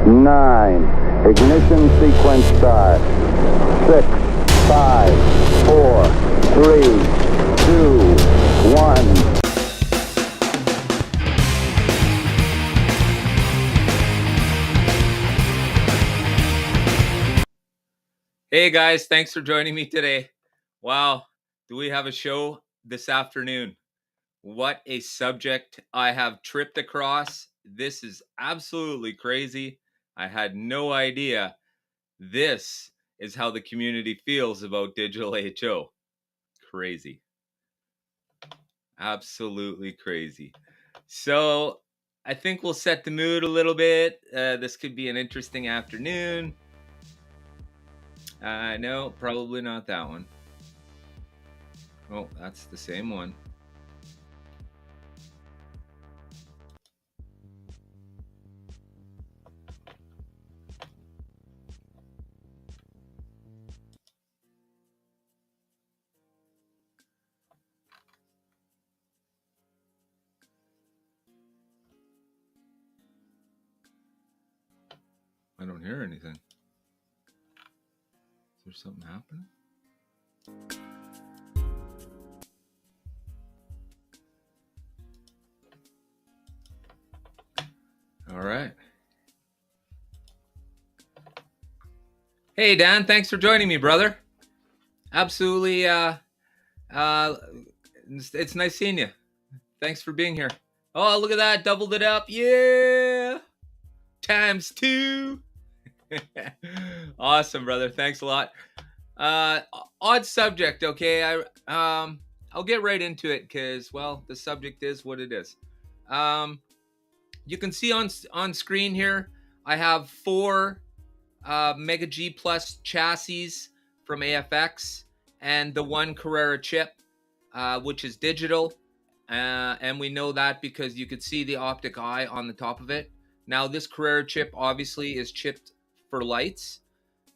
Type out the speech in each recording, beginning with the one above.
9. Ignition sequence start. 6, 5, 4, 3, 2, 1. Hey guys, thanks for joining me today. Wow, do we have a show this afternoon? What a subject I have tripped across. This is absolutely crazy. I had no idea this is how the community feels about digital HO. Crazy. Absolutely crazy. So I think we'll set the mood a little bit. This could be an interesting afternoon. No, probably not that one. Oh, that's the same one. I don't hear anything. Is there something happening? All right. Hey, Dan, thanks for joining me, brother. Absolutely. It's nice seeing you. Thanks for being here. Oh, look at that. Doubled it up. Yeah. Times 2. Awesome, brother. Thanks a lot. Odd subject, okay? I'll get right into it because, well, the subject is what it is. You can see on screen here, I have 4 Mega G Plus chassis from AFX and the 1 Carrera chip, which is digital. And we know that because you could see the optic eye on the top of it. Now, this Carrera chip obviously is chipped for lights.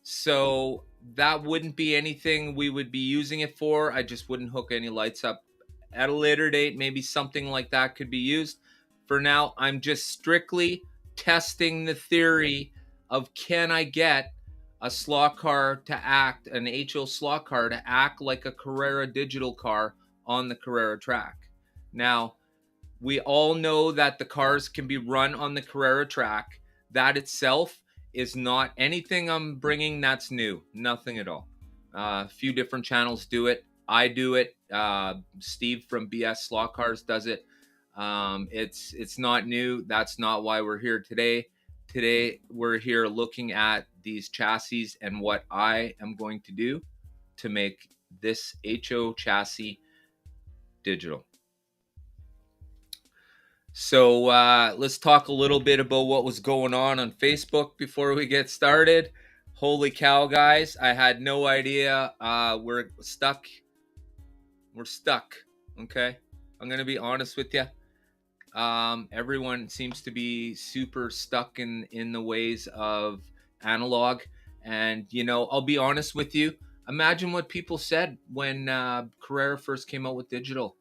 So that wouldn't be anything we would be using it for. I just wouldn't hook any lights up. At a later date, maybe something like that could be used. For now, I'm just strictly testing the theory of, can I get a slot car to act, an HO slot car to act like a Carrera digital car on the Carrera track. Now, we all know that the cars can be run on the Carrera track. That itself is not anything I'm bringing that's new. Nothing at all. A few different channels do it. I do it. Steve from BS Slot Cars does it. It's not new. That's not why we're here today. Today, we're here looking at these chassis and what I am going to do to make this HO chassis digital. So let's talk a little bit about what was going on Facebook before we get started. Holy cow, guys. I had no idea. We're stuck. We're stuck. Okay. I'm going to be honest with you. Everyone seems to be super stuck in the ways of analog. And, you know, I'll be honest with you. Imagine what people said when Carrera first came out with digital.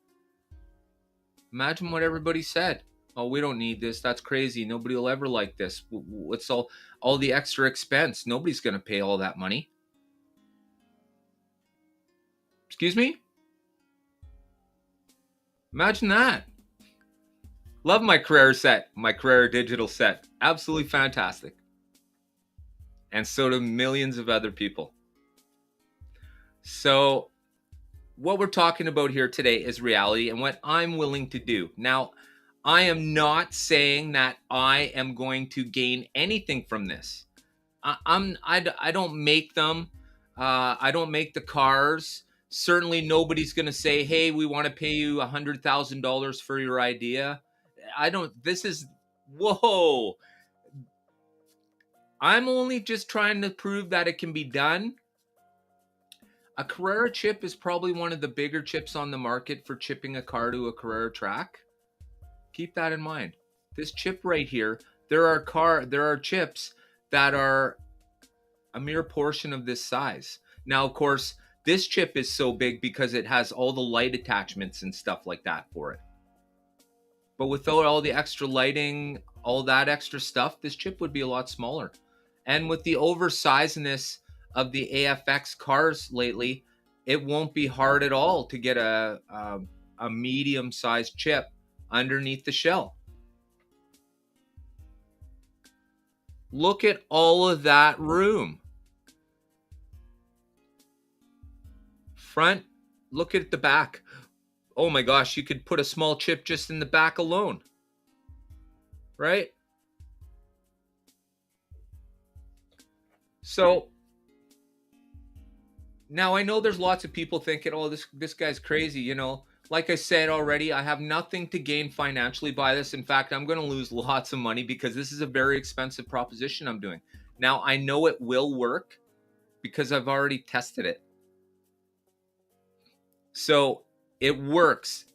Imagine what everybody said. Oh, we don't need this. That's crazy. Nobody will ever like this. What's all the extra expense? Nobody's going to pay all that money. Excuse me? Imagine that. Love my Carrera set, my Carrera digital set. Absolutely fantastic. And so do millions of other people. So what we're talking about here today is reality and what I'm willing to do. Now, I am not saying that I am going to gain anything from this. I don't make them. I don't make the cars. Certainly nobody's going to say, hey, we want to pay you $100,000 for your idea. This is, whoa. I'm only just trying to prove that it can be done. A Carrera chip is probably one of the bigger chips on the market for chipping a car to a Carrera track. Keep that in mind. This chip right here, there are chips that are a mere portion of this size. Now, of course, this chip is so big because it has all the light attachments and stuff like that for it. But without all the extra lighting, all that extra stuff, this chip would be a lot smaller. And with the oversizedness of the AFX cars lately, it won't be hard at all to get a medium-sized chip underneath the shell. Look at all of that room. Front, look at the back. Oh my gosh, you could put a small chip just in the back alone, right? So now I know there's lots of people thinking, oh, this guy's crazy, you know. Like I said already, I have nothing to gain financially by this. In fact, I'm going to lose lots of money because this is a very expensive proposition I'm doing. Now, I know it will work because I've already tested it. So it works.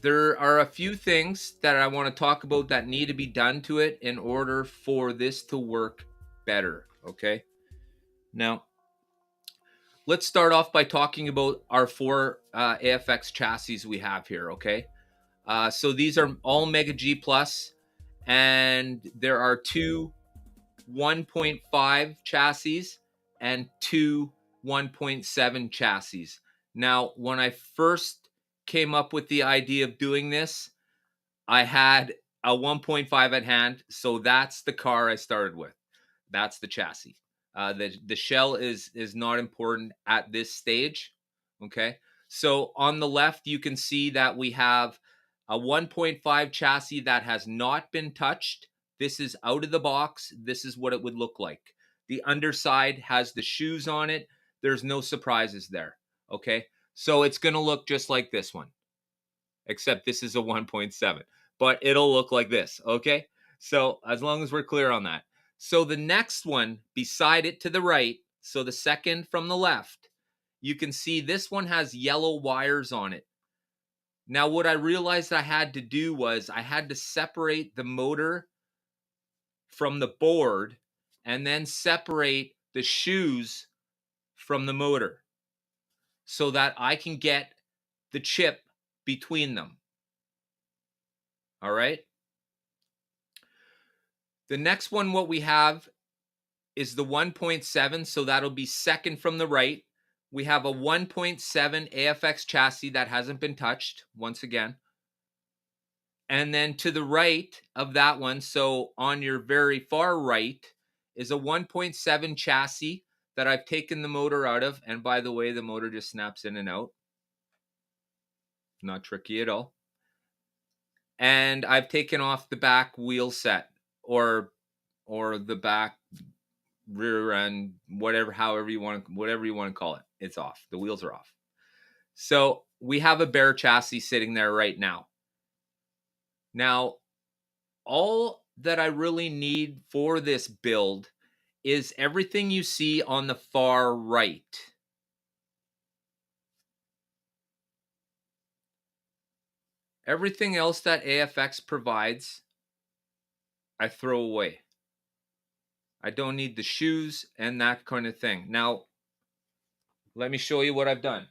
There are a few things that I want to talk about that need to be done to it in order for this to work better, okay? Now, let's start off by talking about our 4 AFX chassis we have here, okay? So these are all Mega G Plus, and there are 2 1.5 chassis and 2 1.7 chassis. Now, when I first came up with the idea of doing this, I had a 1.5 at hand, so that's the car I started with. That's the chassis. The shell is not important at this stage. Okay, so on the left you can see that we have a 1.5 chassis that has not been touched. This is out of the box. This is what it would look like. The underside has the shoes on it. There's no surprises there. Okay, so it's going to look just like this one, except this is a 1.7, but it'll look like this. Okay, so as long as we're clear on that. So the next one beside it to the right, so the second from the left, you can see this one has yellow wires on it. Now, what I realized I had to do was I had to separate the motor from the board and then separate the shoes from the motor so that I can get the chip between them. All right. The next one, what we have is the 1.7, so that'll be second from the right. We have a 1.7 AFX chassis that hasn't been touched, once again. And then to the right of that one, so on your very far right, is a 1.7 chassis that I've taken the motor out of. And by the way, the motor just snaps in and out. Not tricky at all. And I've taken off the back wheel set or the back rear end, whatever you want to call it. It's off. The wheels are off. So we have a bare chassis sitting there right now. Now, all that I really need for this build is everything you see on the far right. Everything else that AFX provides, I throw away. I don't need the shoes and that kind of thing. Now, let me show you what I've done.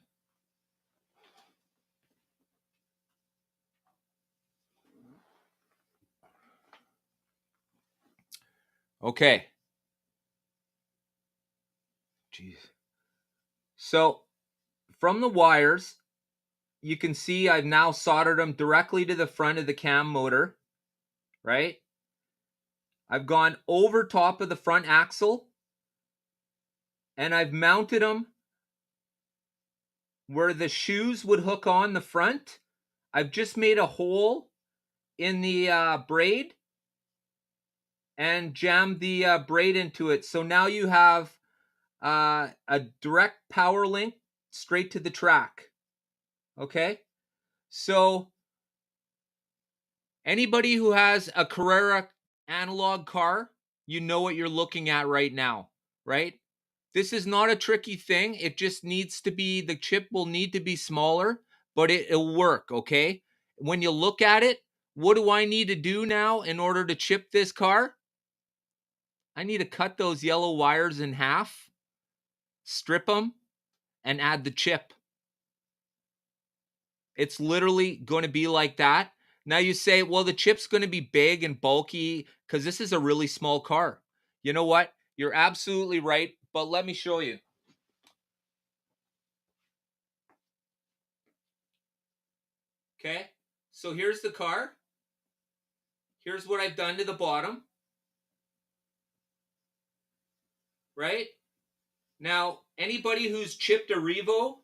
Okay. Jeez. So, from the wires, you can see I've now soldered them directly to the front of the cam motor, right? I've gone over top of the front axle and I've mounted them where the shoes would hook on the front. I've just made a hole in the braid and jammed the braid into it. So now you have a direct power link straight to the track. Okay? So anybody who has a Carrera analog car, you know what you're looking at right now, right? This is not a tricky thing. It just needs to be, the chip will need to be smaller, but it'll work, okay? When you look at it, what do I need to do now in order to chip this car? I need to cut those yellow wires in half, strip them, and add the chip. It's literally going to be like that. Now you say, well, the chip's going to be big and bulky because this is a really small car. You know what? You're absolutely right, but let me show you. Okay, so here's the car. Here's what I've done to the bottom. Right? Now, anybody who's chipped a Revo,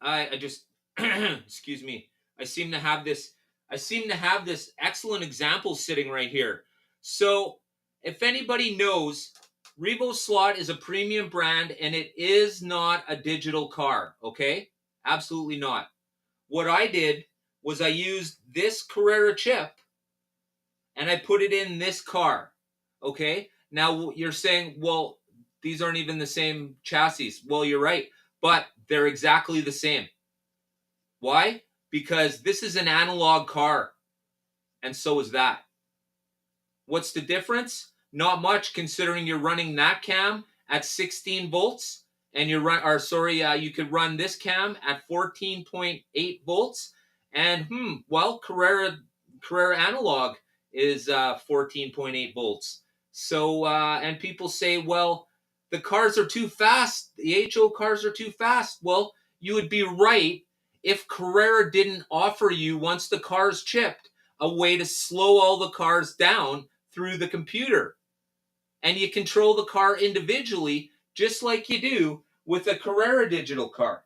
I just excuse me. I seem to have this excellent example sitting right here. So, if anybody knows, Revo Slot is a premium brand and it is not a digital car, okay? Absolutely not. What I did was I used this Carrera chip and I put it in this car, okay? Now you're saying, well, these aren't even the same chassis. Well, you're right, but they're exactly the same. Why? Because this is an analog car, and so is that. What's the difference? Not much, considering you're running that cam at 16 volts, and you could run this cam at 14.8 volts, and Carrera analog is 14.8 volts. So, and people say, well, the cars are too fast. The HO cars are too fast. Well, you would be right if Carrera didn't offer you, once the car's chipped, a way to slow all the cars down through the computer. And you control the car individually, just like you do with a Carrera digital car.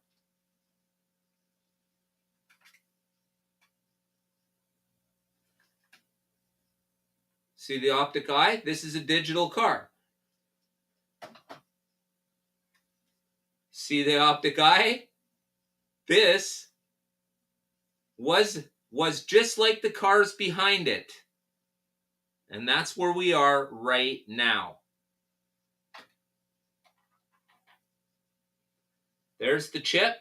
See the optic eye? This is a digital car. See the optic eye? This was just like the cars behind it. And that's where we are right now. There's the chip.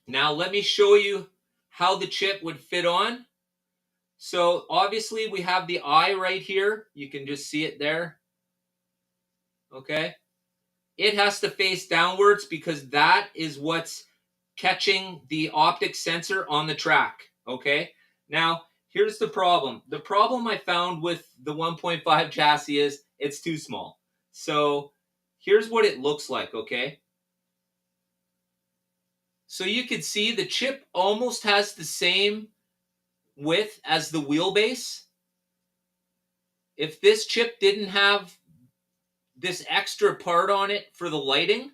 Now let me show you how the chip would fit on. So obviously we have the eye right here. You can just see it there. Okay. It has to face downwards because that is what's catching the optic sensor on the track. Okay. Now here's the problem. The problem I found with the 1.5 chassis is it's too small. So here's what it looks like. Okay. So you can see the chip almost has the same width as the wheelbase. If this chip didn't have this extra part on it for the lighting,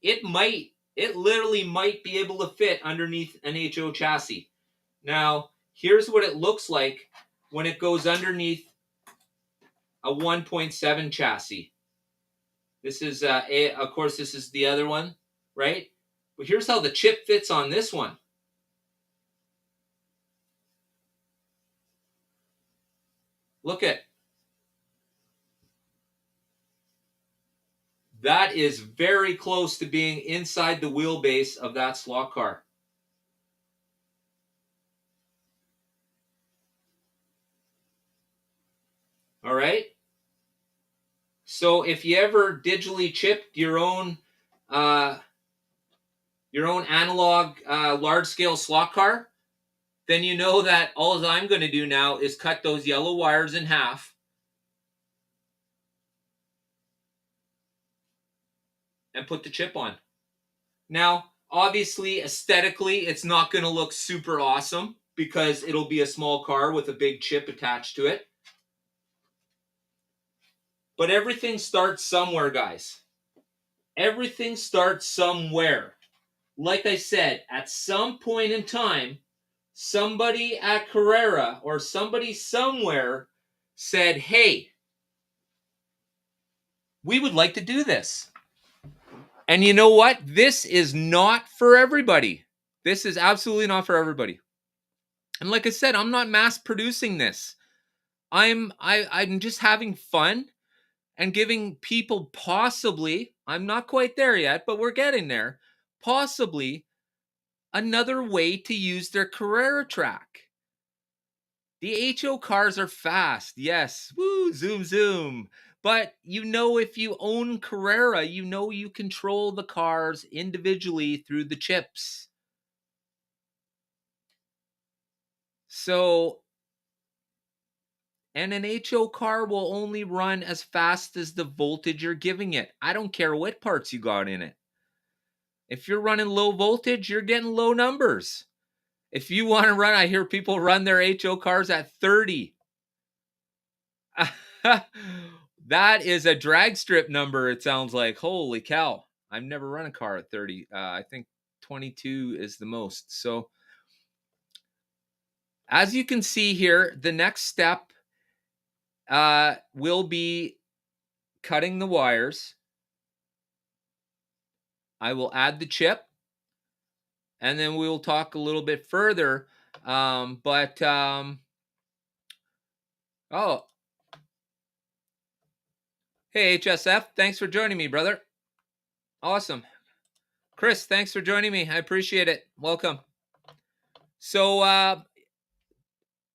it literally might be able to fit underneath an HO chassis. Now, here's what it looks like when it goes underneath a 1.7 chassis. This is, of course, this is the other one, right? But here's how the chip fits on this one. Look at that. Is very close to being inside the wheelbase of that slot car. All right. So if you ever digitally chipped your own analog large scale slot car, then you know that all I'm going to do now is cut those yellow wires in half and put the chip on. Now, obviously, aesthetically, it's not going to look super awesome because it'll be a small car with a big chip attached to it. But everything starts somewhere, guys. Everything starts somewhere. Like I said, at some point in time, somebody at Carrera or somebody somewhere said, hey, we would like to do this. And you know what? This is not for everybody. This is absolutely not for everybody. And like I said, I'm not mass producing this. I'm just having fun and giving people possibly, I'm not quite there yet, but we're getting there, possibly another way to use their Carrera track. The HO cars are fast, yes. Woo, zoom, zoom. But if you own Carrera, you control the cars individually through the chips. So, and an HO car will only run as fast as the voltage you're giving it. I don't care what parts you got in it. If you're running low voltage, you're getting low numbers. If you want to run, I hear people run their HO cars at 30. That is a drag strip number, it sounds like. Holy cow. I've never run a car at 30. I think 22 is the most. So, as you can see here, the next step will be cutting the wires. I will add the chip, and then we'll talk a little bit further. Oh, hey, HSF, thanks for joining me, brother. Awesome. Chris, thanks for joining me. I appreciate it. Welcome. So,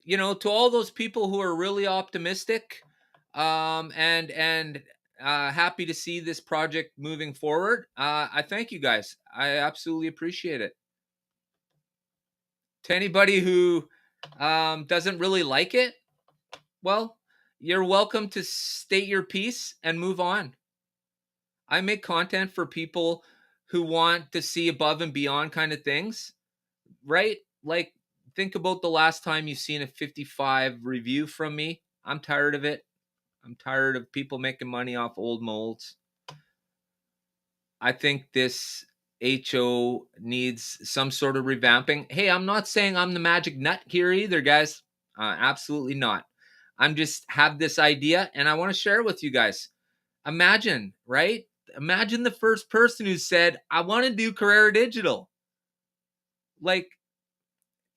to all those people who are really optimistic, and happy to see this project moving forward, I thank you guys. I absolutely appreciate it. To anybody who doesn't really like it, well, you're welcome to state your piece and move on. I make content for people who want to see above and beyond kind of things, right? Like, think about the last time you've seen a 55 review from me. I'm tired of it. I'm tired of people making money off old molds. I think this HO needs some sort of revamping. Hey, I'm not saying I'm the magic nut here either, guys. Absolutely not. I'm just have this idea and I want to share it with you guys. Imagine, right? Imagine the first person who said, I want to do Carrera Digital. Like,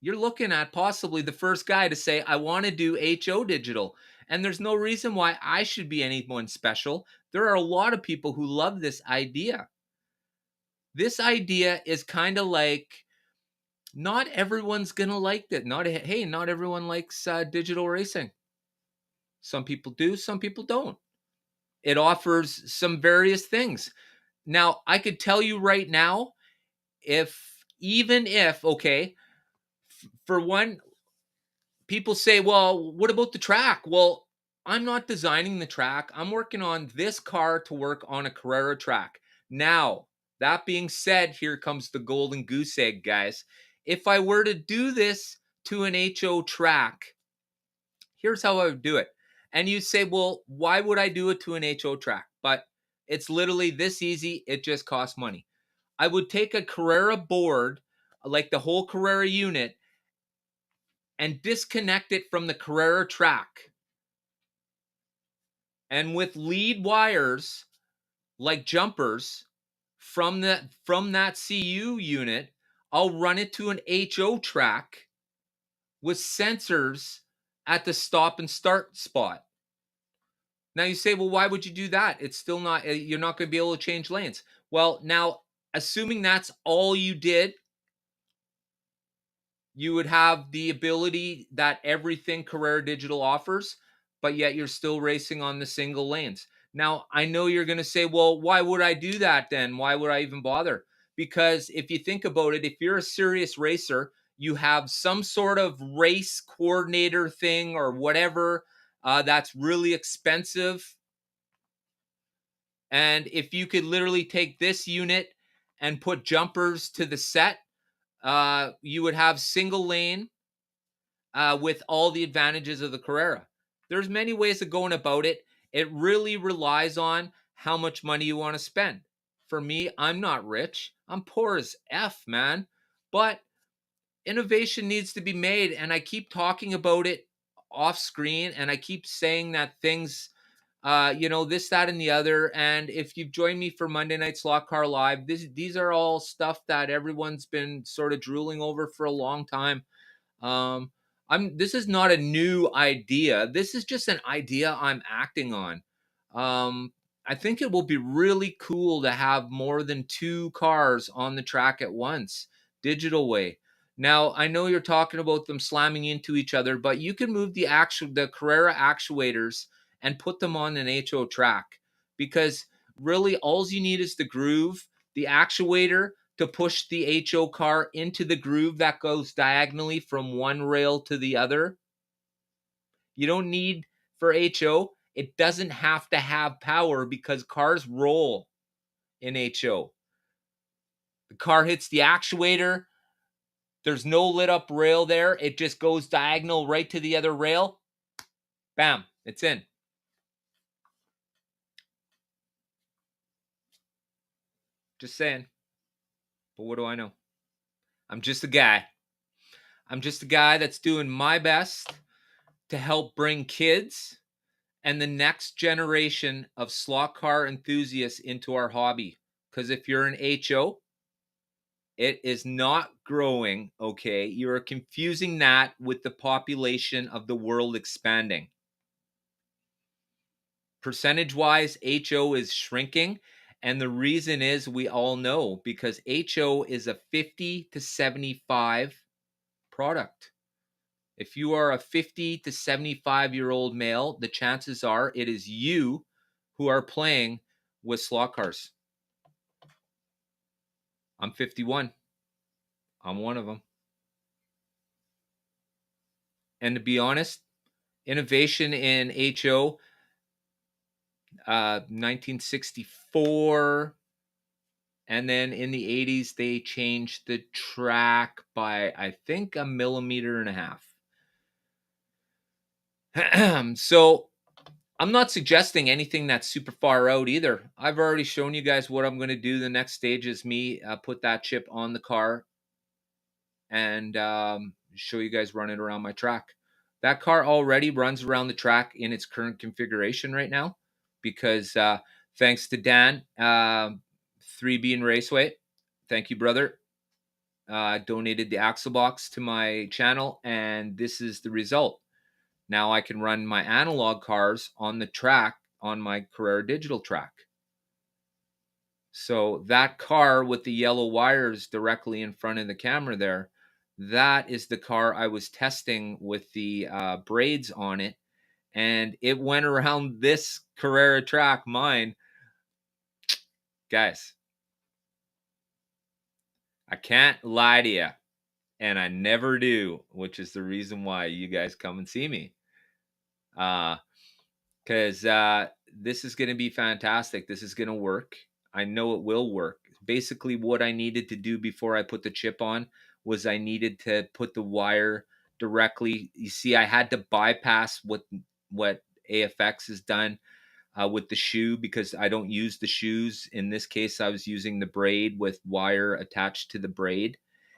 you're looking at possibly the first guy to say, I want to do HO Digital. And there's no reason why I should be anyone special. There are a lot of people who love this idea. This idea is kind of like, not everyone's going to like it. Not everyone likes digital racing. Some people do, some people don't. It offers some various things. Now, I could tell you right now, okay, for one, people say, well, what about the track? Well, I'm not designing the track. I'm working on this car to work on a Carrera track. Now, that being said, here comes the golden goose egg, guys. If I were to do this to an HO track, here's how I would do it. And you say, well, why would I do it to an HO track? But it's literally this easy. It just costs money. I would take a Carrera board, like the whole Carrera unit, and disconnect it from the Carrera track. And with lead wires, like jumpers, from that CU unit, I'll run it to an HO track with sensors at the stop and start spot. Now you say, well, why would you do that? It's still not, you're not going to be able to change lanes. Well, now, assuming that's all you did, you would have the ability that everything Carrera Digital offers, but yet you're still racing on the single lanes. Now, I know you're going to say, well, why would I do that then? Why would I even bother? Because if you think about it, if you're a serious racer, you have some sort of race coordinator thing or whatever that's really expensive. And if you could literally take this unit and put jumpers to the set, you would have single lane with all the advantages of the Carrera. There's many ways of going about it. It really relies on how much money you want to spend. For me, I'm not rich. I'm poor as F, man. But innovation needs to be made. And I keep talking about it off screen. And I keep saying that things, this, that, and the other. And if you've joined me for Monday Night Slot Car Live, these are all stuff that everyone's been sort of drooling over for a long time. This is not a new idea. This is just an idea I'm acting on. I think it will be really cool to have more than 2 cars on the track at once, digital way. Now, I know you're talking about them slamming into each other, but you can move the Carrera actuators and put them on an HO track, because really all you need is the groove, the actuator to push the HO car into the groove that goes diagonally from one rail to the other. You don't need, for HO, it doesn't have to have power because cars roll in HO. The car hits the actuator. There's no lit up rail there. It just goes diagonal right to the other rail. Bam, it's in. Just saying. But what do I know? I'm just a guy. I'm just a guy that's doing my best to help bring kids and the next generation of slot car enthusiasts into our hobby. Because if you're an HO, it is not growing, okay? You are confusing that with the population of the world expanding. Percentage-wise, HO is shrinking. And the reason is, we all know, because HO is a 50 to 75 product. If you are a 50 to 75-year-old male, the chances are it is you who are playing with slot cars. I'm 51. I'm one of them. And to be honest, innovation in HO, 1964, and then in the 80s, they changed the track by, I think, 1.5 millimeters. So I'm not suggesting anything that's super far out either. I've already shown you guys what I'm going to do. The next stage is me put that chip on the car and show you guys running around my track. That car already runs around the track in its current configuration right now because thanks to Dan, 3B and Raceway, thank you, brother, donated the axle box to my channel, and this is the result. Now I can run my analog cars on the track on my Carrera digital track. So that car with the yellow wires directly in front of the camera there, that is the car I was testing with the braids on it. And it went around this Carrera track, mine. Guys, I can't lie to you. And I never do, which is the reason why you guys come and see me. Because this is going to be fantastic. This is going to work. I know it will work. Basically, what I needed to do before I put the chip on was I needed to put the wire directly. You see, I had to bypass what AFX has done with the shoe, because I don't use the shoes. In this case, I was using the braid with wire attached to the braid.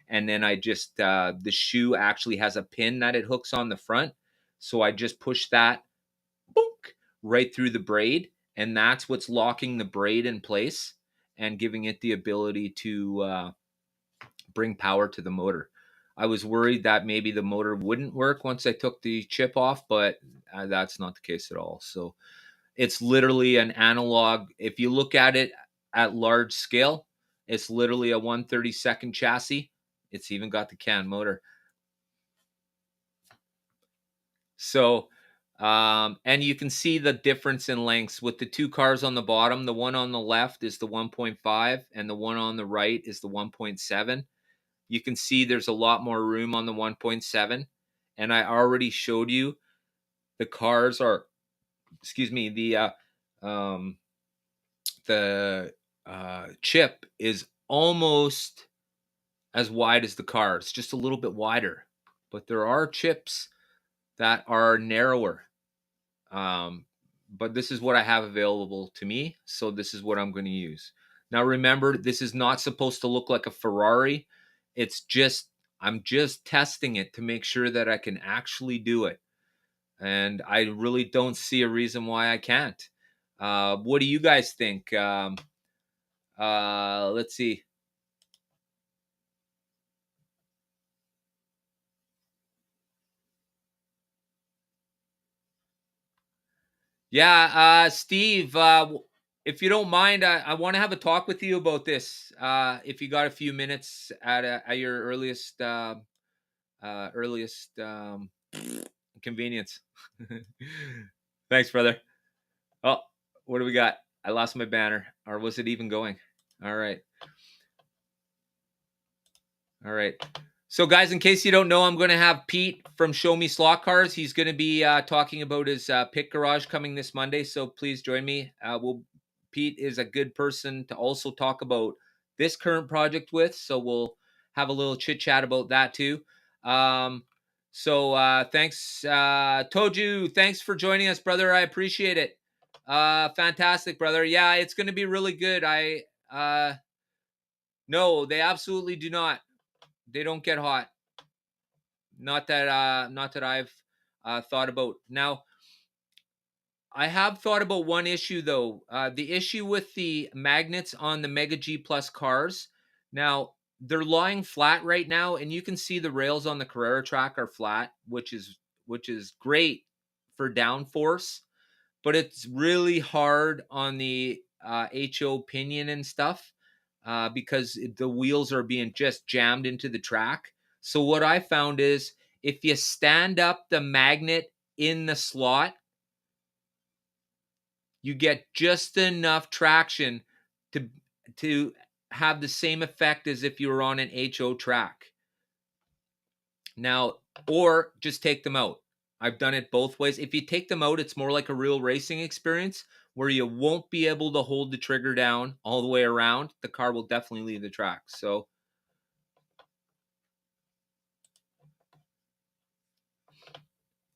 And then I just, the shoe actually has a pin that it hooks on the front. So I just push that right through the braid, and that's what's locking the braid in place and giving it the ability to bring power to the motor. I was worried that maybe the motor wouldn't work once I took the chip off, but that's not the case at all. So it's literally an analog. If you look at it at large scale, it's literally a 1/32 chassis. It's even got the CAN motor. So and you can see the difference in lengths with the two cars on the bottom. The one on the left is the 1.5 and the one on the right is the 1.7. You can see there's a lot more room on the 1.7. And I already showed you the cars are, the chip is almost as wide as the car. It's just a little bit wider. But there are chips that are narrower. But this is what I have available to me, so this is what I'm going to use. Now remember, this is not supposed to look like a Ferrari. It's just, I'm just testing it to make sure that I can actually do it. And I really don't see a reason why I can't. What do you guys think? Let's see. Yeah, Steve, if you don't mind, I want to have a talk with you about this. If you got a few minutes at your earliest convenience. Thanks, brother. Oh, what do we got? I lost my banner. Or was it even going? All right. All right. So, guys, in case you don't know, I'm going to have Pete from Show Me Slot Cars. He's going to be talking about his pit garage coming this Monday. So please join me. Pete is a good person to also talk about this current project with. So we'll have a little chit chat about that too. Thanks, Toju. Thanks for joining us, brother. I appreciate it. Fantastic, brother. Yeah, it's going to be really good. No, they absolutely do not. They don't get hot. Not that I've thought about. Now, I have thought about one issue though. The issue with the magnets on the Mega G Plus cars. Now, they're lying flat right now, and you can see the rails on the Carrera track are flat, which is great for downforce, but it's really hard on the HO pinion and stuff because the wheels are being just jammed into the track. So what I found is if you stand up the magnet in the slot, you get just enough traction to have the same effect as if you were on an HO track. Now, or just take them out. I've done it both ways. If you take them out, it's more like a real racing experience where you won't be able to hold the trigger down all the way around. The car will definitely leave the track. So,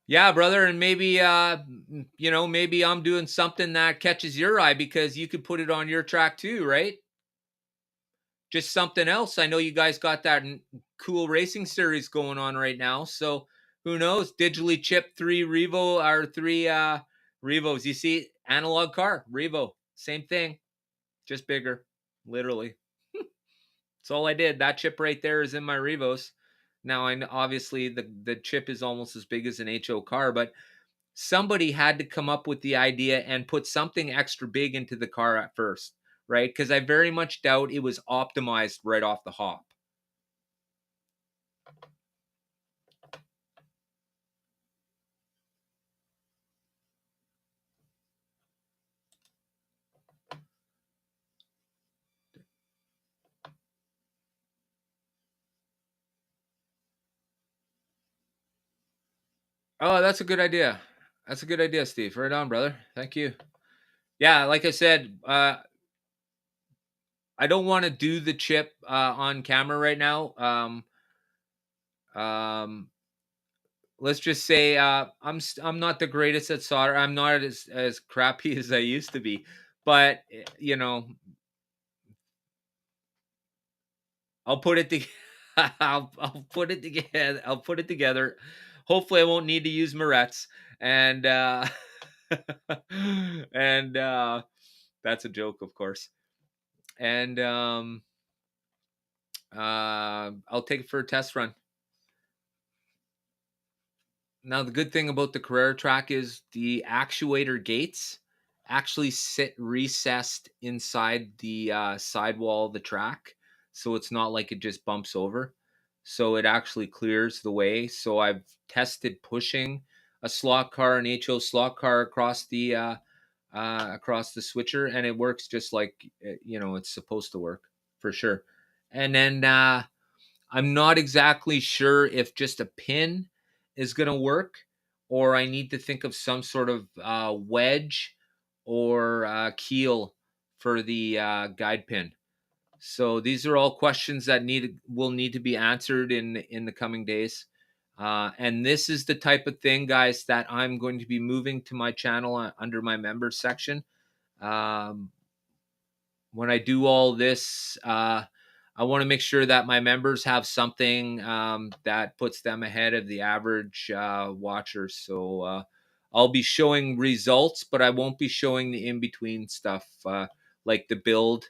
yeah, brother, and maybe maybe I'm doing something that catches your eye because you could put it on your track too, right? Just something else. I know you guys got that cool racing series going on right now. So who knows? Digitally chipped 3 Revo or 3 Revos. You see, analog car, Revo, same thing, just bigger, literally. That's all I did. That chip right there is in my Revos. Now, I know obviously the chip is almost as big as an HO car, but somebody had to come up with the idea and put something extra big into the car at first, right? Because I very much doubt it was optimized right off the hop. Oh, that's a good idea. That's a good idea, Steve. Right on, brother. Thank you. Yeah, like I said, I don't want to do the chip on camera right now. Let's just say I'm not the greatest at solder. I'm not as crappy as I used to be, but I'll put it together. I'll put it together. I'll put it together. Hopefully, I won't need to use Moretz. And and that's a joke, of course. And I'll take it for a test run. Now, the good thing about the Carrera track is the actuator gates actually sit recessed inside the sidewall of the track. So it's not like it just bumps over. So it actually clears the way. So I've tested pushing a slot car, an HO slot car across the switcher, and it works just like it's supposed to work for sure. And then I'm not exactly sure if just a pin is going to work, or I need to think of some sort of wedge or keel for the guide pin. So these are all questions that will need to be answered in the coming days. And this is the type of thing, guys, that I'm going to be moving to my channel under my members section. When I do all this, I want to make sure that my members have something that puts them ahead of the average watcher. So I'll be showing results, but I won't be showing the in-between stuff like the build.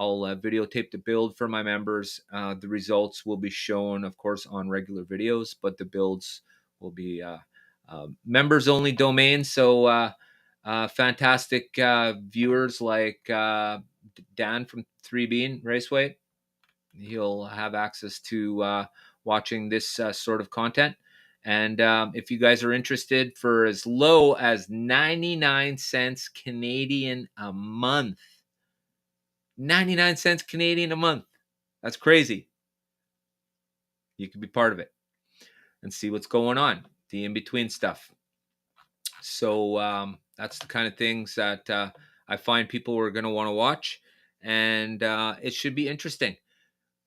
I'll videotape the build for my members. The results will be shown, of course, on regular videos, but the builds will be members-only domain. So fantastic viewers like Dan from 3 Bean Raceway, he'll have access to watching this sort of content. And if you guys are interested, for as low as 99 cents Canadian a month. 99 cents Canadian a month. That's crazy. You can be part of it and see what's going on, the in-between stuff. So that's the kind of things that I find people are going to want to watch, and it should be interesting.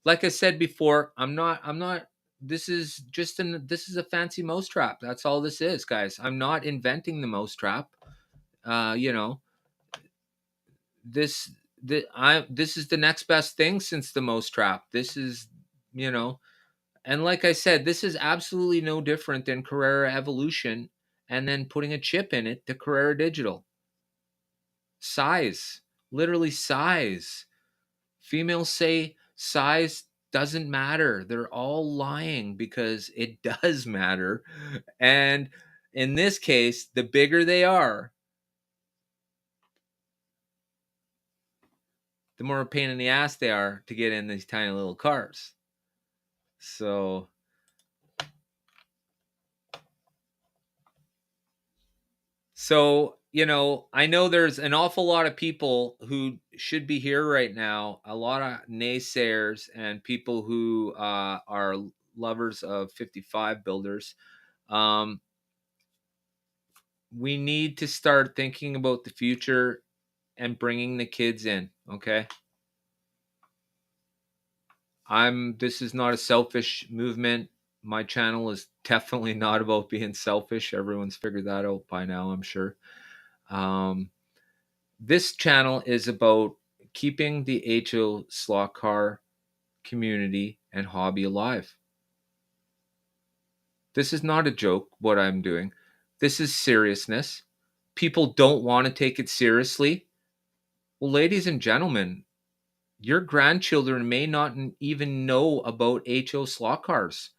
Like I said before, I'm not. This is a fancy mousetrap. That's all this is, guys. I'm not inventing the mousetrap. You know, this this is the next best thing since the mousetrap. This is, you know, and like I said, this is absolutely no different than Carrera Evolution and then putting a chip in it to Carrera Digital. Size, literally size. Females say size doesn't matter. They're all lying because it does matter. And in this case, the bigger they are, the more a pain in the ass they are to get in these tiny little cars. So, you know, I know there's an awful lot of people who should be here right now, a lot of naysayers and people who are lovers of 55 builders. We need to start thinking about the future and bringing the kids in, okay? This is not a selfish movement. My channel is definitely not about being selfish. Everyone's figured that out by now, I'm sure. This channel is about keeping the HO slot car community and hobby alive. This is not a joke, what I'm doing. This is seriousness. People don't want to take it seriously. Well, ladies and gentlemen, your grandchildren may not even know about HO slot cars.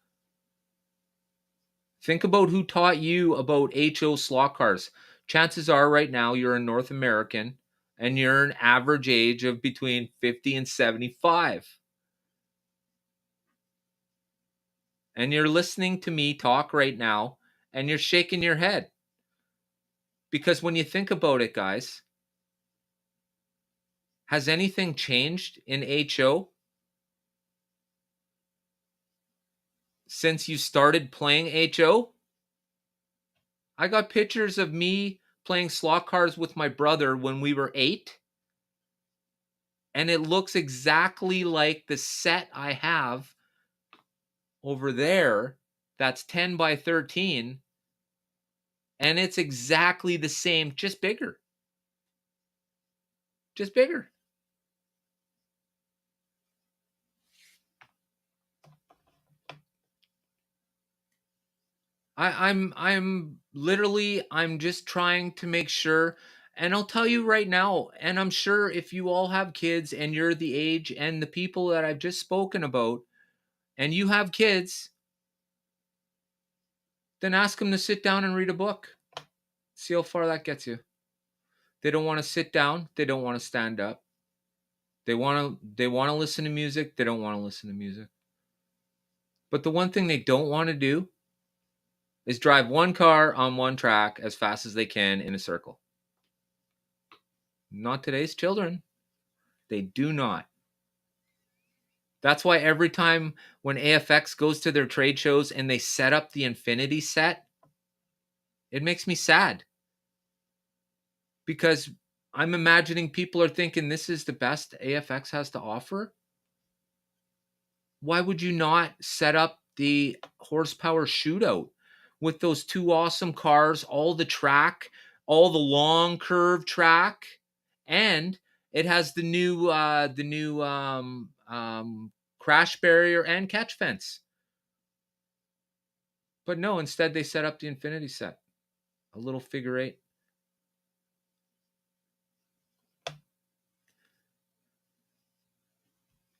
Think about who taught you about HO slot cars. Chances are right now you're a North American and you're an average age of between 50 and 75. And you're listening to me talk right now and you're shaking your head. Because when you think about it, guys, has anything changed in HO since you started playing HO? I got pictures of me playing slot cars with my brother when we were 8. And it looks exactly like the set I have over there. That's 10 by 13. And it's exactly the same, just bigger. Just bigger. I'm literally, I'm just trying to make sure. And I'll tell you right now, and I'm sure if you all have kids and you're the age and the people that I've just spoken about, and you have kids, then ask them to sit down and read a book. See how far that gets you. They don't want to sit down. They don't want to stand up. They want to listen to music. They don't want to listen to music. But the one thing they don't want to do is drive one car on one track as fast as they can in a circle. Not today's children. They do not. That's why every time when AFX goes to their trade shows and they set up the Infinity set, it makes me sad. Because I'm imagining people are thinking this is the best AFX has to offer. Why would you not set up the horsepower shootout with those two awesome cars, all the track, all the long curve track, and it has the new crash barrier and catch fence. But no, instead they set up the Infinity set, a little figure 8.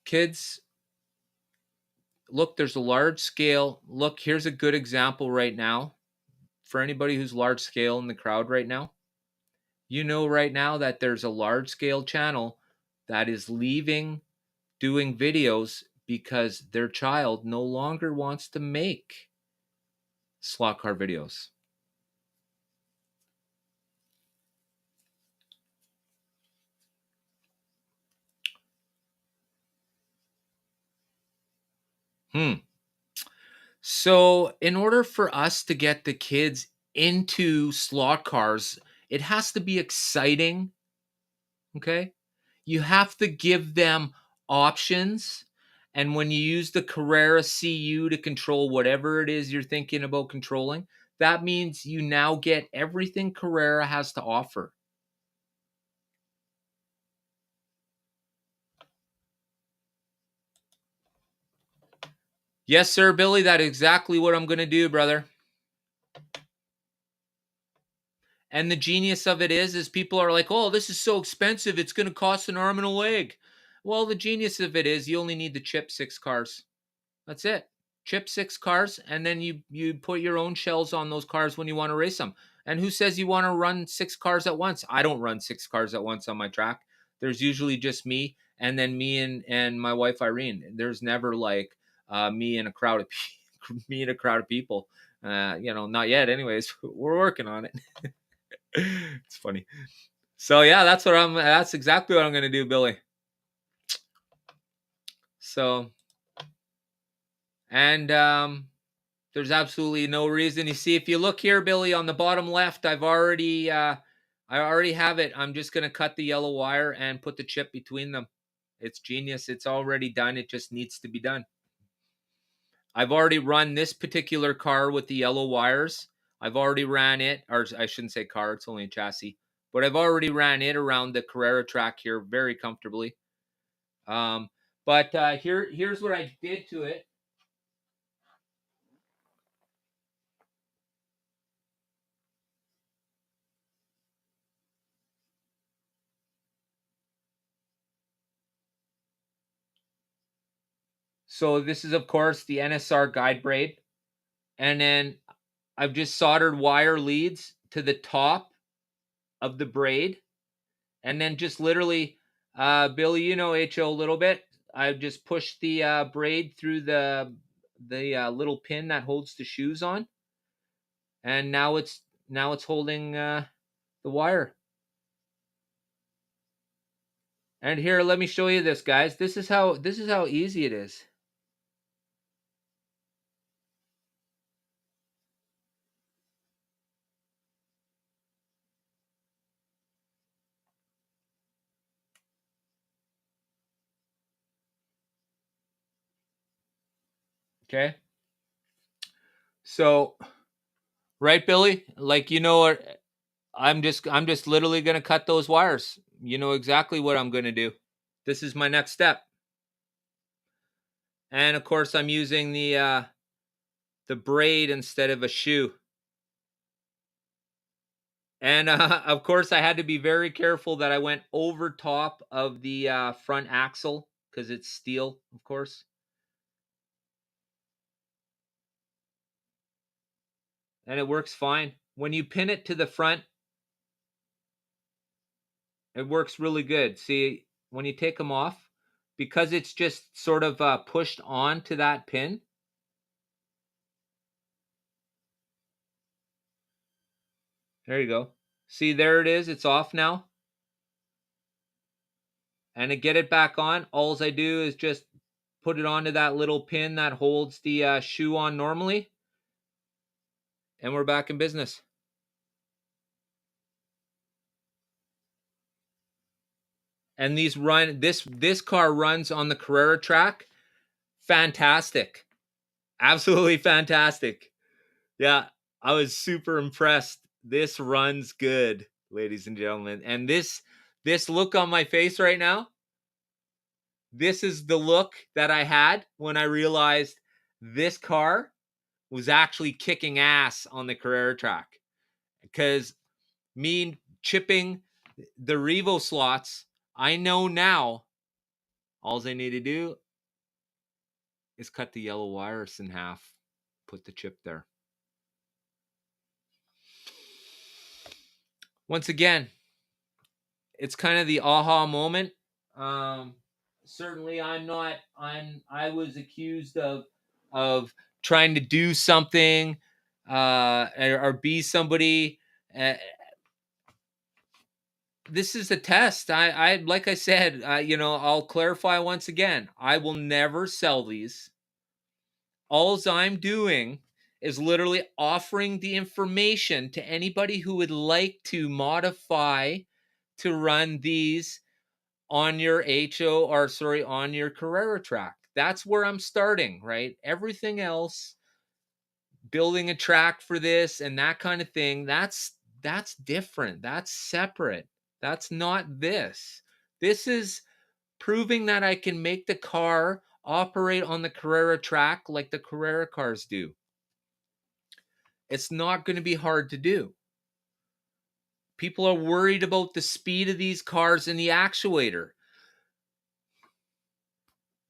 Kids, look, there's a large scale. Look, here's a good example right now for anybody who's large scale in the crowd right now. You know right now that there's a large scale channel that is leaving doing videos because their child no longer wants to make slot car videos. So, in order for us to get the kids into slot cars, it has to be exciting. Okay. You have to give them options. And when you use the Carrera CU to control whatever it is you're thinking about controlling, that means you now get everything Carrera has to offer. Yes, sir, Billy, that's exactly what I'm going to do, brother. And the genius of it is people are like, oh, this is so expensive. It's going to cost an arm and a leg. Well, the genius of it is you only need to chip 6 cars. That's it. Chip 6 cars, and then you put your own shells on those cars when you want to race them. And who says you want to run 6 cars at once? I don't run 6 cars at once on my track. There's usually just me, and then me and my wife Irene. There's never like me and a crowd of people. Not yet. Anyways, we're working on it. It's funny. So yeah, that's exactly what I'm gonna do, Billy. So, and there's absolutely no reason. You see, if you look here, Billy, on the bottom left, I already have it. I'm just gonna cut the yellow wire and put the chip between them. It's genius. It's already done. It just needs to be done. I've already run this particular car with the yellow wires. I've already ran it, or I shouldn't say car, it's only a chassis. But I've already ran it around the Carrera track here very comfortably. But here's what I did to it. So this is, of course, the NSR guide braid. And then I've just soldered wire leads to the top of the braid. And then just literally, Billy, you know HO a little bit. I've just pushed the braid through the little pin that holds the shoes on. And now it's holding the wire. And here, let me show you this, guys. This is how easy it is. Okay. So, right, Billy? Like, I'm just literally going to cut those wires. You know exactly what I'm going to do. This is my next step. And of course, I'm using the braid instead of a shoe. And of course, I had to be very careful that I went over top of the front axle because it's steel, of course. And it works fine. When you pin it to the front, it works really good. See, when you take them off, because it's just sort of pushed onto that pin. There you go. See, there it is. It's off now. And to get it back on, all I do is just put it onto that little pin that holds the shoe on normally. And we're back in business. And this car runs on the Carrera track. Fantastic. Absolutely fantastic. Yeah, I was super impressed. This runs good, ladies and gentlemen. And this look on my face right now, this is the look that I had when I realized this car was actually kicking ass on the Carrera track. Because me chipping the Revo slots, I know now all I need to do is cut the yellow wires in half, put the chip there. Once again, it's kind of the aha moment. Certainly I was accused of trying to do something or be somebody. This is a test. I like I said, I'll clarify once again. I will never sell these. Alls I'm doing is literally offering the information to anybody who would like to modify to run these on your on your Carrera track. That's where I'm starting, right? Everything else, building a track for this and that kind of thing, that's different. That's separate. That's not this. This is proving that I can make the car operate on the Carrera track like the Carrera cars do. It's not going to be hard to do. People are worried about the speed of these cars and the actuator.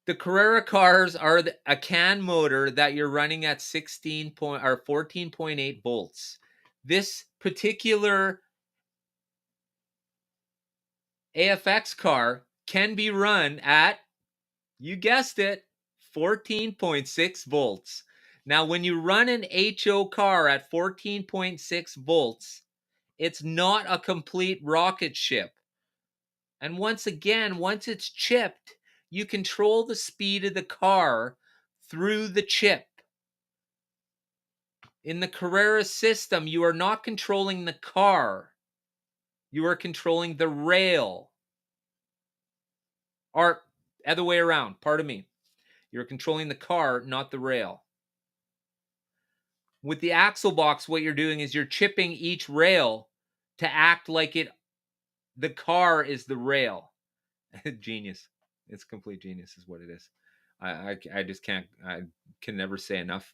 The Carrera cars are a CAN motor that you're running at 14.8 volts. This particular AFX car can be run at, you guessed it, 14.6 volts. Now, when you run an HO car at 14.6 volts, it's not a complete rocket ship. And once again, once it's chipped, you control the speed of the car through the chip. In the Carrera system, you are not controlling the car. You are controlling the rail. Or other way around, pardon me. You're controlling the car, not the rail. With the axle box, what you're doing is you're chipping each rail to act like the car is the rail. Genius. It's complete genius is what it is. I just can't, I can never say enough.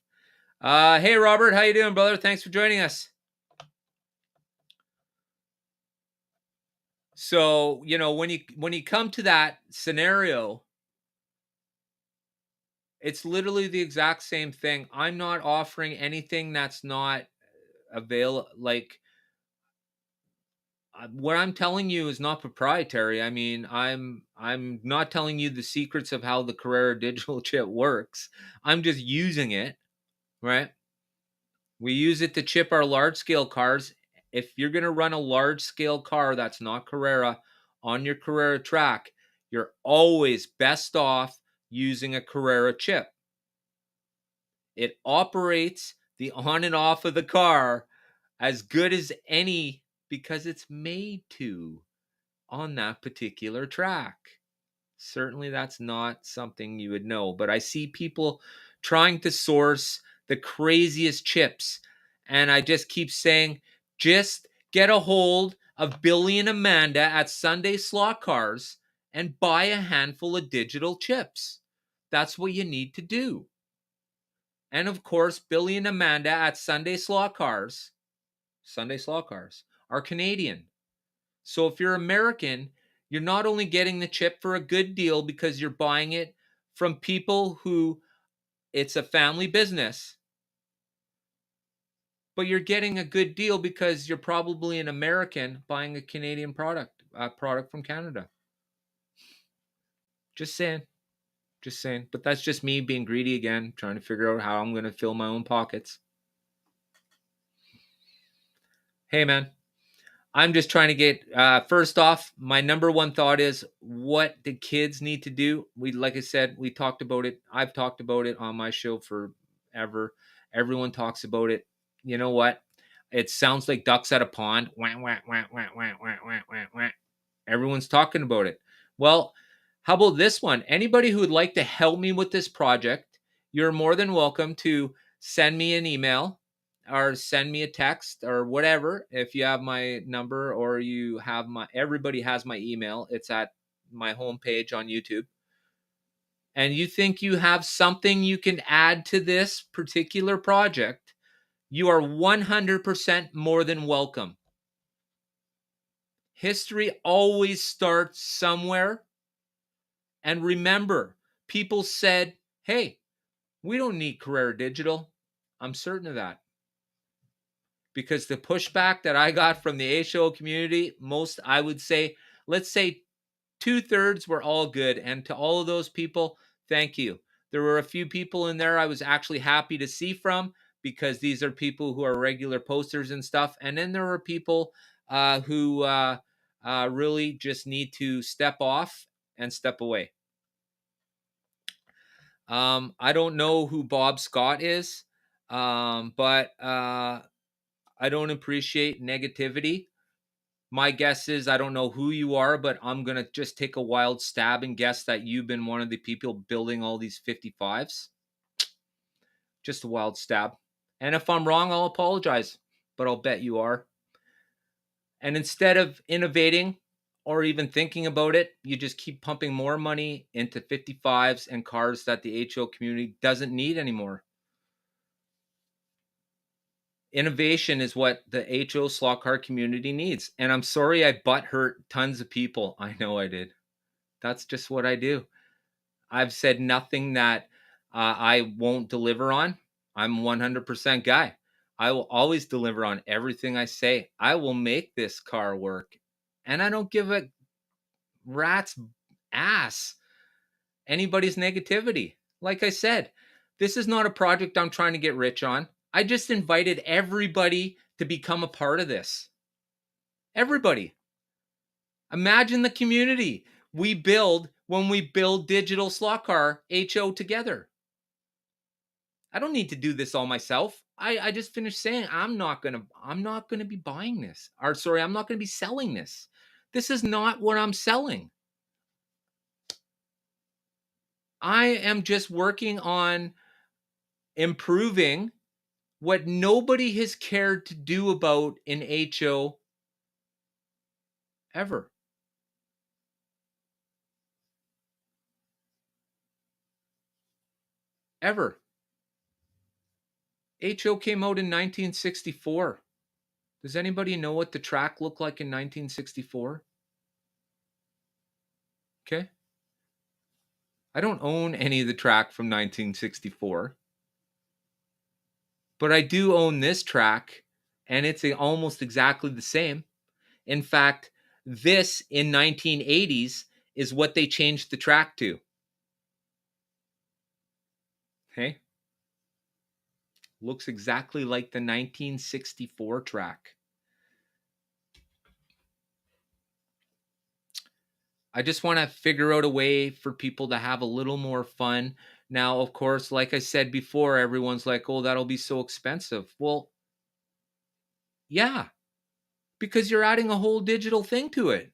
Hey, Robert, how you doing, brother? Thanks for joining us. So, when you come to that scenario, it's literally the exact same thing. I'm not offering anything that's not available. Like, what I'm telling you is not proprietary. I mean, I'm not telling you the secrets of how the Carrera digital chip works. I'm just using it, right? We use it to chip our large scale cars. If you're going to run a large scale car that's not Carrera on your Carrera track, you're always best off using a Carrera chip. It operates the on and off of the car as good as any because it's made to on that particular track. Certainly that's not something you would know, but I see people trying to source the craziest chips, and I just keep saying, just get a hold of Billy and Amanda at Sunday Slot Cars and buy a handful of digital chips. That's what you need to do. And of course, Billy and Amanda at Sunday Slot Cars are Canadian. So if you're American, you're not only getting the chip for a good deal because you're buying it from people who it's a family business, but you're getting a good deal because you're probably an American buying a Canadian product from Canada. Just saying. But that's just me being greedy again, trying to figure out how I'm going to fill my own pockets. Hey, man. I'm just trying to get, first off, my number one thought is what the kids need to do. Like I said, we talked about it. I've talked about it on my show forever. Everyone talks about it. You know what? It sounds like ducks at a pond. Wah, wah, wah, wah, wah, wah, wah, wah, wah. Everyone's talking about it. Well, how about this one? Anybody who would like to help me with this project, you're more than welcome to send me an email or send me a text or whatever. If you have my number or you have everybody has my email. It's at my homepage on YouTube. And you think you have something you can add to this particular project, you are 100% more than welcome. History always starts somewhere. And remember, people said, hey, we don't need Carrera Digital. I'm certain of that. Because the pushback that I got from the HO community, I would say, let's say 2/3 were all good. And to all of those people, thank you. There were a few people in there I was actually happy to see from. because these are people who are regular posters and stuff. And then there are people who really just need to step off and step away. I don't know who Bob Scott is, but I don't appreciate negativity. My guess is I don't know who you are, but I'm going to just take a wild stab and guess that you've been one of the people building all these 55s. Just a wild stab. And if I'm wrong, I'll apologize, but I'll bet you are. And instead of innovating or even thinking about it, you just keep pumping more money into 55s and cars that the HO community doesn't need anymore. Innovation is what the HO slot car community needs. And I'm sorry I butt hurt tons of people. I know I did. That's just what I do. I've said nothing that I won't deliver on. I'm 100% guy. I will always deliver on everything I say. I will make this car work. And I don't give a rat's ass anybody's negativity. Like I said, this is not a project I'm trying to get rich on. I just invited everybody to become a part of this. Everybody. Imagine the community we build when we build Digital Slot Car HO together. I don't need to do this all myself. I just finished saying I'm not gonna be buying this. Or sorry, I'm not gonna be selling this. This is not what I'm selling. I am just working on improving what nobody has cared to do about in HO ever. Ever. HO came out in 1964. Does anybody know what the track looked like in 1964? Okay. I don't own any of the track from 1964. But I do own this track, and it's almost exactly the same. In fact, this in 1980s is what they changed the track to. Okay? Looks exactly like the 1964 track. I just want to figure out a way for people to have a little more fun. Now, of course, like I said before, everyone's like, oh, that'll be so expensive. Well, yeah, because you're adding a whole digital thing to it.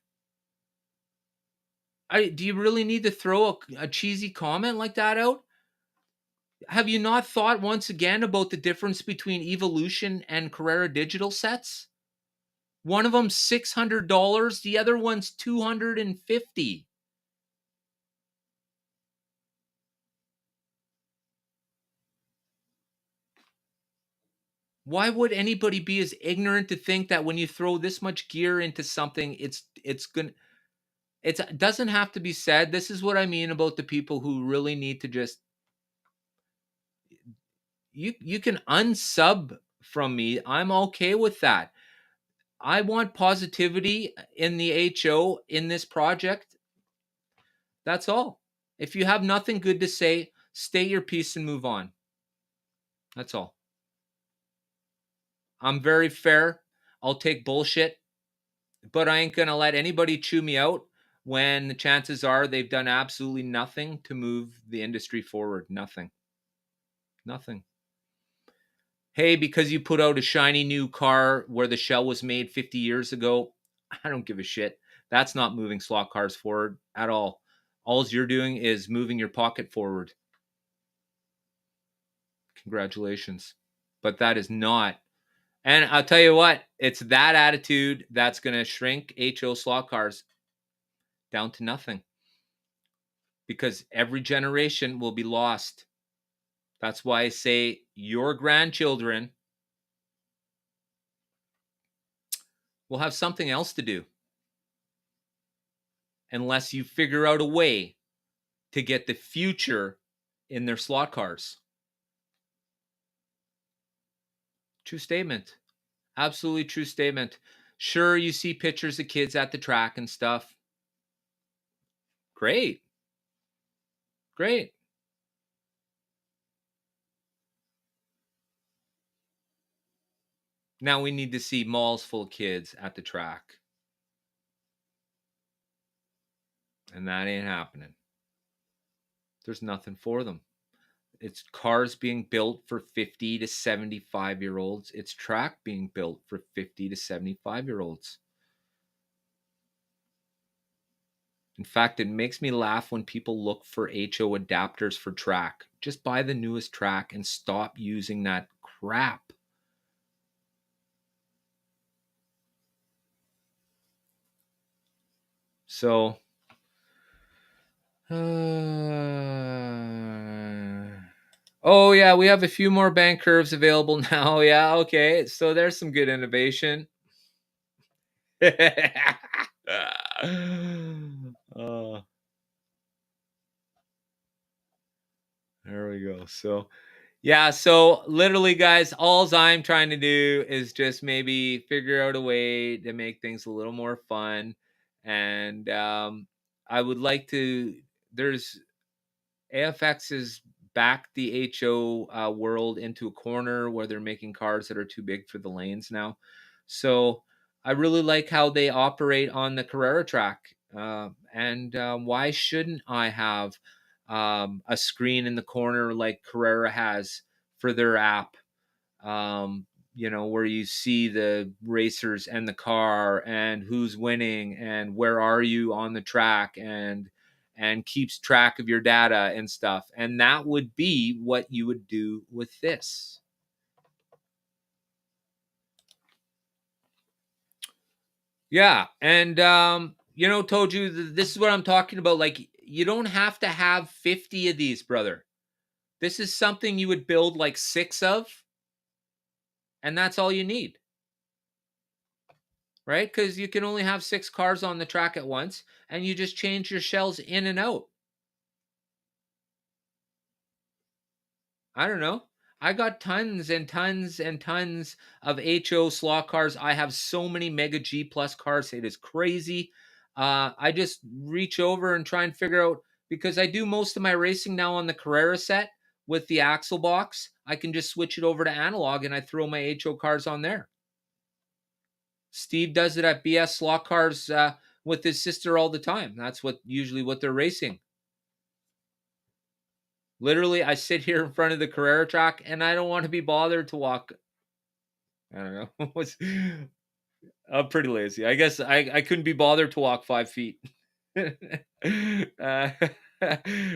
Do you really need to throw a cheesy comment like that out? Have you not thought once again about the difference between Evolution and Carrera Digital sets? One of them's $600, the other one's $250. Why would anybody be as ignorant to think that when you throw this much gear into something, it doesn't have to be said. This is what I mean about the people who really need to just you can unsub from me. I'm okay with that. I want positivity in the HO in this project. That's all. If you have nothing good to say, state your piece and move on. That's all. I'm very fair. I'll take bullshit, but I ain't going to let anybody chew me out when the chances are they've done absolutely nothing to move the industry forward. Nothing. Nothing. Hey, because you put out a shiny new car where the shell was made 50 years ago, I don't give a shit. That's not moving slot cars forward at all. All you're doing is moving your pocket forward. Congratulations. But that is not. And I'll tell you what, it's that attitude that's going to shrink HO slot cars down to nothing. Because every generation will be lost. That's why I say your grandchildren will have something else to do. Unless you figure out a way to get the future in their slot cars. True statement. Absolutely true statement. Sure, you see pictures of kids at the track and stuff. Great. Great. Now we need to see malls full of kids at the track. And that ain't happening. There's nothing for them. It's cars being built for 50 to 75-year-olds. It's track being built for 50 to 75-year-olds. In fact, it makes me laugh when people look for HO adapters for track. Just buy the newest track and stop using that crap. So, oh yeah, we have a few more bank curves available now. Yeah, okay. So there's some good innovation. Oh, there we go. So, yeah, so literally, guys, all I'm trying to do is just maybe figure out a way to make things a little more fun. And I would like to, there's AFX has backed the HO world into a corner where they're making cars that are too big for the lanes now. So I really like how they operate on the Carrera track. And why shouldn't I have a screen in the corner like Carrera has for their app? Where you see the racers and the car and who's winning and where are you on the track and keeps track of your data and stuff. And that would be what you would do with this. Yeah. And, told you this is what I'm talking about. Like, you don't have to have 50 of these, brother. This is something you would build like 6 of, and that's all you need. Right? Because you can only have 6 cars on the track at once, and you just change your shells in and out. I don't know. I got tons and tons and tons of HO slot cars. I have so many Mega G Plus cars. It is crazy. I just reach over and try and figure out, because I do most of my racing now on the Carrera set with the axle box. I can just switch it over to analog and I throw my HO cars on there. Steve does it at BS slot cars with his sister all the time. That's usually what they're racing. Literally, I sit here in front of the Carrera track and I don't want to be bothered to walk. I don't know. I'm pretty lazy. I guess I couldn't be bothered to walk 5 feet. uh,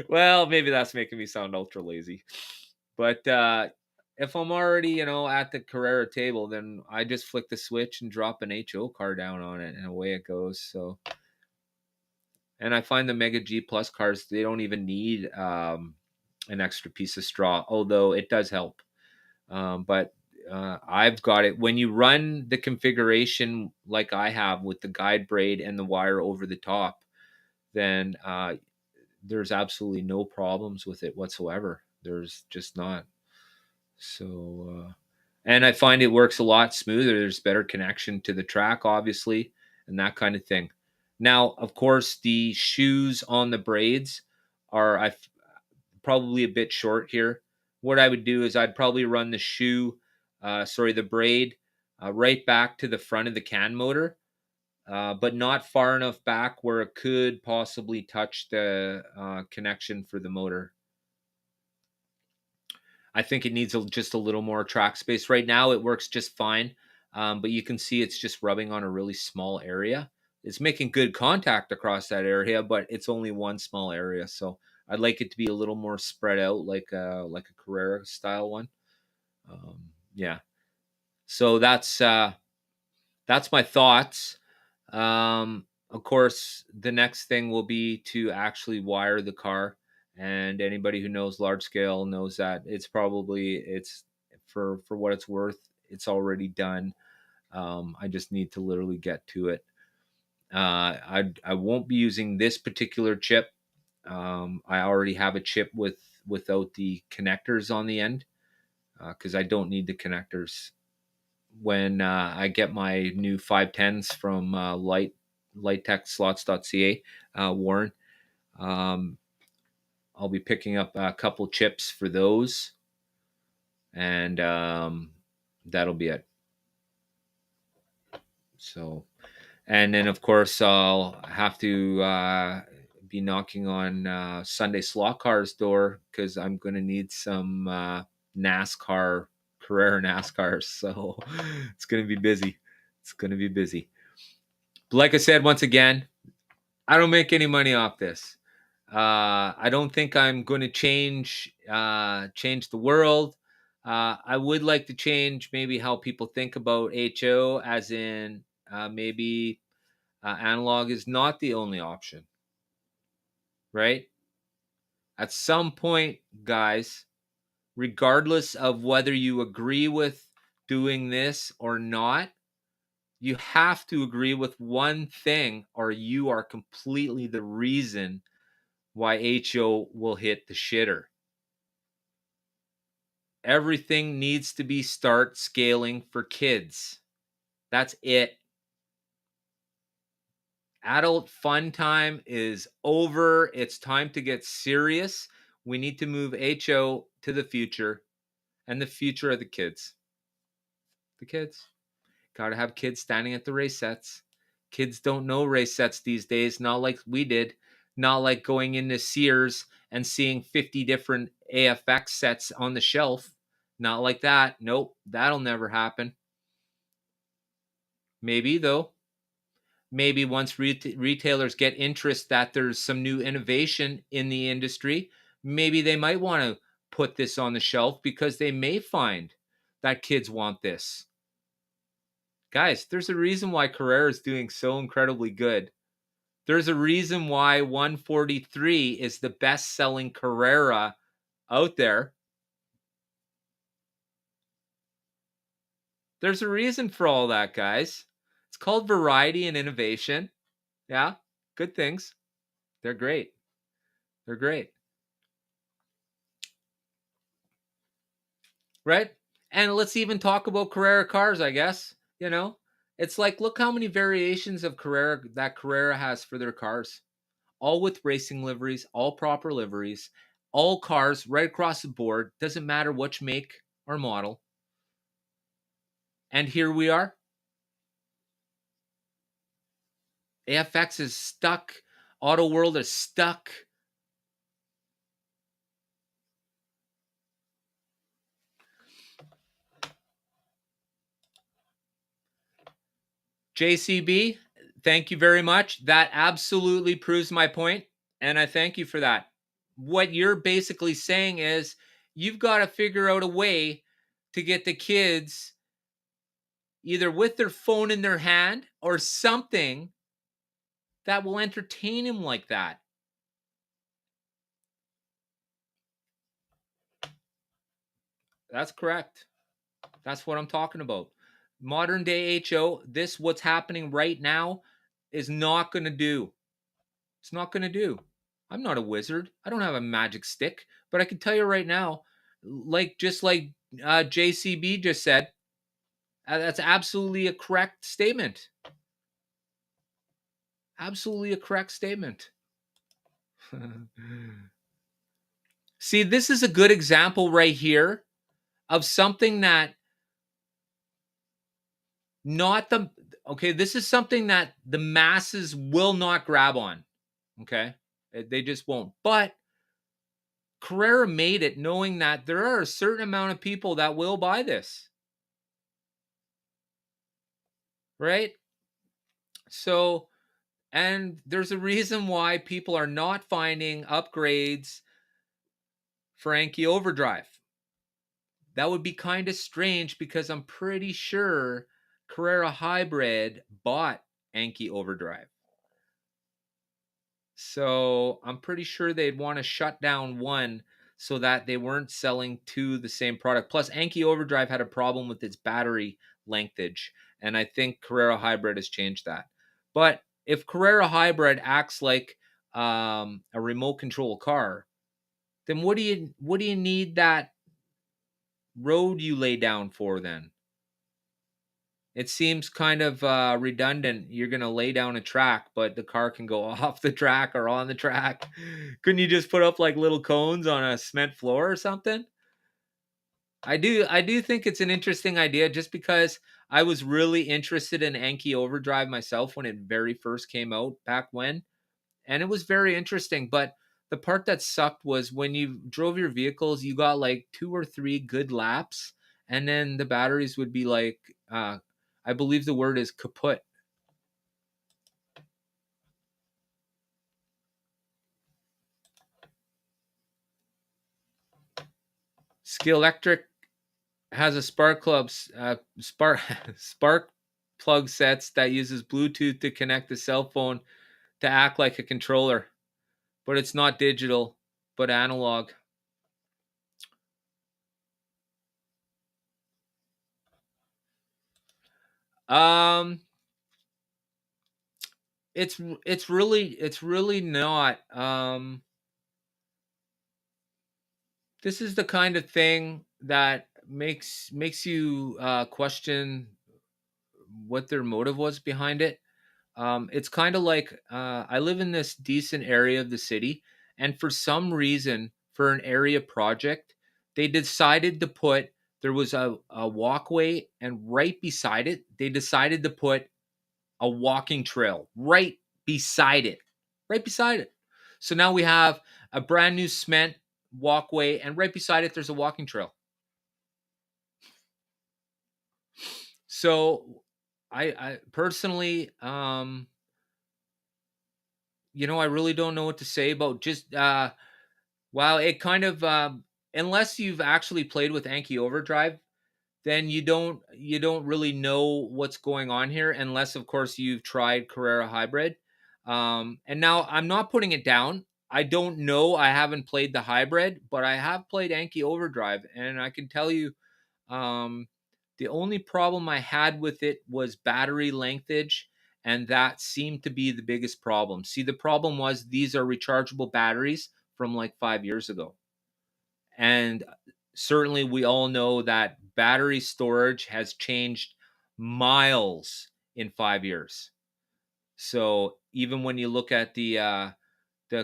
well, maybe that's making me sound ultra lazy. But if I'm already, at the Carrera table, then I just flick the switch and drop an HO car down on it and away it goes. So, and I find the Mega G Plus cars, they don't even need an extra piece of straw, although it does help. But I've got it. When you run the configuration like I have with the guide braid and the wire over the top, then there's absolutely no problems with it whatsoever. There's just not. So, and I find it works a lot smoother. There's better connection to the track, obviously, and that kind of thing. Now, of course, the shoes on the braids are probably a bit short here. What I would do is I'd probably run the braid right back to the front of the can motor, but not far enough back where it could possibly touch the connection for the motor. I think it needs just a little more track space. Right now, it works just fine, but you can see it's just rubbing on a really small area. It's making good contact across that area, but it's only one small area. So I'd like it to be a little more spread out, like a Carrera style one. Yeah. So that's my thoughts. Of course, the next thing will be to actually wire the car. And anybody who knows large scale knows that it's for what it's worth, it's already done. I just need to literally get to it. I won't be using this particular chip. I already have a chip without the connectors on the end, because I don't need the connectors. When I get my new 510s from lighttechslots.ca, Warren, I'll be picking up a couple chips for those, and that'll be it. So, and then of course I'll have to be knocking on Sunday Slot Car's door because I'm going to need some NASCAR, Carrera NASCARs. So it's going to be busy. It's going to be busy. But like I said, once again, I don't make any money off this. I don't think I'm going to change the world. I would like to change maybe how people think about HO, as in maybe analog is not the only option, right? At some point, guys, regardless of whether you agree with doing this or not, you have to agree with one thing, or you are completely the reason why HO will hit the shitter. Everything needs to be start scaling for kids. That's it. Adult fun time is over. It's time to get serious. We need to move HO to the future, and the future of the kids. The kids. Got to have kids standing at the race sets. Kids don't know race sets these days, not like we did. Not like going into Sears and seeing 50 different AFX sets on the shelf. Not like that. Nope, that'll never happen. Maybe, though. Maybe once retailers get interest that there's some new innovation in the industry, maybe they might want to put this on the shelf because they may find that kids want this. Guys, there's a reason why Carrera is doing so incredibly good. There's a reason why 143 is the best-selling Carrera out there. There's a reason for all that, guys. It's called variety and innovation. Yeah, good things. They're great. They're great. Right? And let's even talk about Carrera cars, I guess. You know, it's like, look how many variations of Carrera that Carrera has for their cars. All with racing liveries, all proper liveries, all cars right across the board. Doesn't matter which make or model. And here we are. AFX is stuck. Auto World is stuck. JCB, thank you very much. That absolutely proves my point, and I thank you for that. What you're basically saying is you've got to figure out a way to get the kids either with their phone in their hand or something that will entertain them like that. That's correct. That's what I'm talking about. Modern day HO, this what's happening right now is not going to do. It's not going to do. I'm not a wizard. I don't have a magic stick, but I can tell you right now, just like JCB just said, that's absolutely a correct statement. Absolutely a correct statement. See, this is a good example right here of something that this is something that the masses will not grab on. Okay? They just won't. But Carrera made it knowing that there are a certain amount of people that will buy this. Right? So, and there's a reason why people are not finding upgrades for Anki Overdrive. That would be kind of strange because I'm pretty sure Carrera Hybrid bought Anki Overdrive. So I'm pretty sure they'd want to shut down one so that they weren't selling two the same product. Plus, Anki Overdrive had a problem with its battery lengthage, and I think Carrera Hybrid has changed that. But if Carrera Hybrid acts like a remote control car, then what do you need that road you lay down for then? It seems kind of redundant. You're going to lay down a track, but the car can go off the track or on the track. Couldn't you just put up like little cones on a cement floor or something? I do think it's an interesting idea just because I was really interested in Anki Overdrive myself when it very first came out back when, and it was very interesting. But the part that sucked was when you drove your vehicles, you got like 2 or 3 good laps, and then the batteries would be like, I believe the word is kaput. Ski Electric has a spark plug sets that uses Bluetooth to connect the cell phone to act like a controller, but it's not digital, but analog. Um, it's really not. This is the kind of thing that makes you question what their motive was behind it. It's kind of like I live in this decent area of the city, and for some reason, for an area project, they decided to put there was a walkway, and right beside it, they decided to put a walking trail right beside it, right beside it. So now we have a brand new cement walkway, and right beside it, there's a walking trail. So I personally, I really don't know what to say about just wow, it kind of unless you've actually played with Anki Overdrive, then you don't really know what's going on here unless of course you've tried Carrera Hybrid. And now I'm not putting it down. I don't know. I haven't played the hybrid, but I have played Anki Overdrive, and I can tell you um, the only problem I had with it was battery lengthage, and that seemed to be the biggest problem. See, the problem was these are rechargeable batteries from like 5 years ago. And certainly we all know that battery storage has changed miles in 5 years. So even when you look at the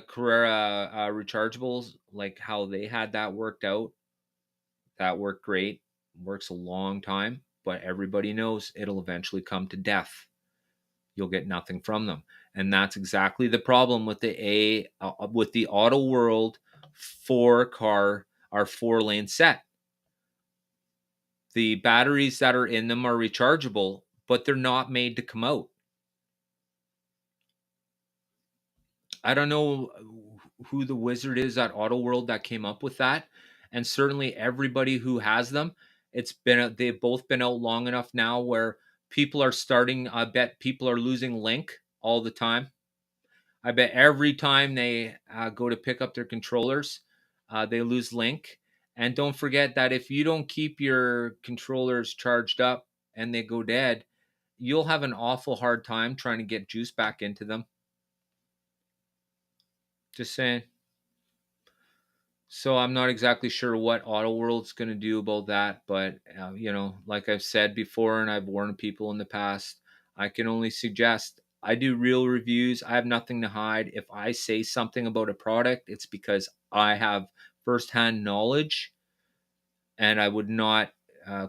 Carrera rechargeables, like how they had that worked out, that worked great, works a long time, but everybody knows it'll eventually come to death. You'll get nothing from them, and that's exactly the problem with the Auto World 4 car or 4-lane set. The batteries that are in them are rechargeable, but they're not made to come out. I don't know who the wizard is at Auto World that came up with that, and certainly everybody who has them, they've both been out long enough now where people are starting. I bet people are losing link all the time. I bet every time they go to pick up their controllers, they lose link. And don't forget that if you don't keep your controllers charged up and they go dead, you'll have an awful hard time trying to get juice back into them. Just saying. So I'm not exactly sure what Auto World's going to do about that, but like I've said before, and I've warned people in the past, I can only suggest. I do real reviews. I have nothing to hide. If I say something about a product, it's because I have firsthand knowledge, and I would not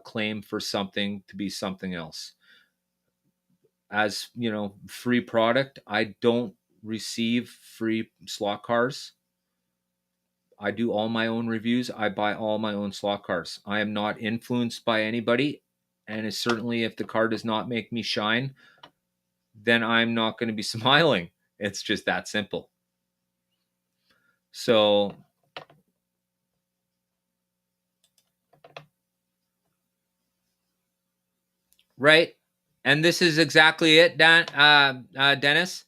claim for something to be something else. As free product, I don't receive free slot cars. I do all my own reviews. I buy all my own slot cars. I am not influenced by anybody. And certainly, if the car does not make me shine, then I'm not going to be smiling. It's just that simple. So, right. And this is exactly it, Dennis.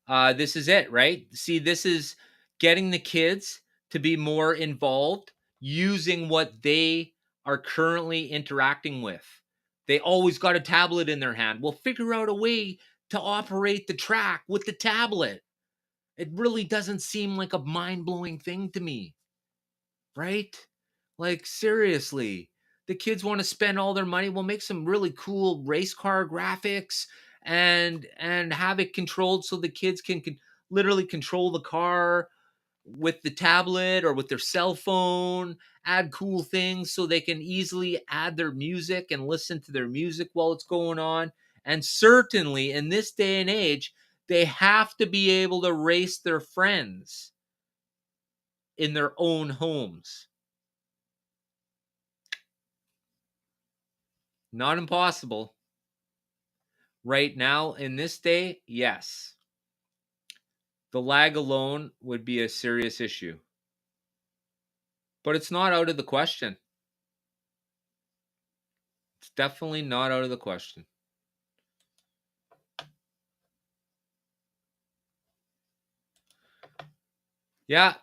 This is it, right? See, this is getting the kids to be more involved using what they are currently interacting with. They always got a tablet in their hand. Well, figure out a way to operate the track with the tablet. It really doesn't seem like a mind-blowing thing to me, right? Like, seriously, the kids want to spend all their money. We'll make some really cool race car graphics and have it controlled so the kids can literally control the car. with the tablet or with their cell phone, add cool things so they can easily add their music and listen to their music while it's going on. And certainly in this day and age, they have to be able to race their friends in their own homes. Not impossible. Right now, in this day, yes. The lag alone would be a serious issue. But it's not out of the question. It's definitely not out of the question. Yeah.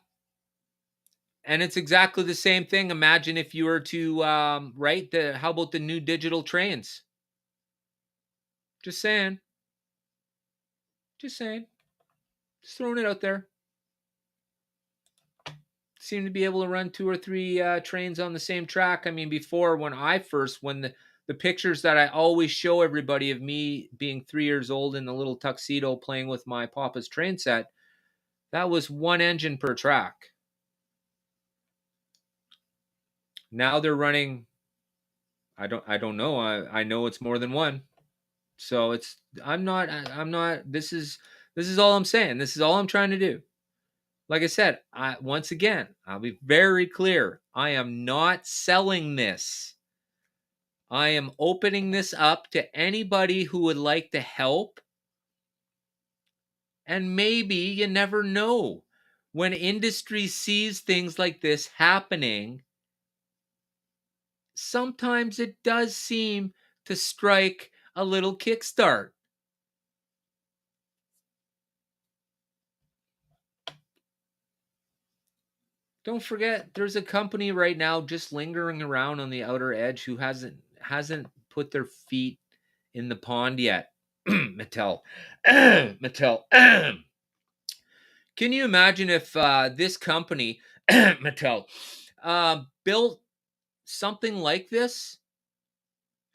And it's exactly the same thing. Imagine if you were to how about the new digital trains? Just saying. Just saying. Just throwing it out there. Seem to be able to run 2 or 3 trains on the same track. I mean, before when the pictures that I always show everybody of me being 3 years old in the little tuxedo playing with my Papa's train set, that was 1 engine per track. Now they're running, I don't know. I know it's more than 1. So I'm not, this is all I'm saying. This is all I'm trying to do. Like I said, once again, I'll be very clear. I am not selling this. I am opening this up to anybody who would like to help. And maybe, you never know, when industry sees things like this happening, sometimes it does seem to strike a little kickstart. Don't forget, there's a company right now just lingering around on the outer edge who hasn't put their feet in the pond yet. Mattel. Mattel. Can you imagine if this company, Mattel, built something like this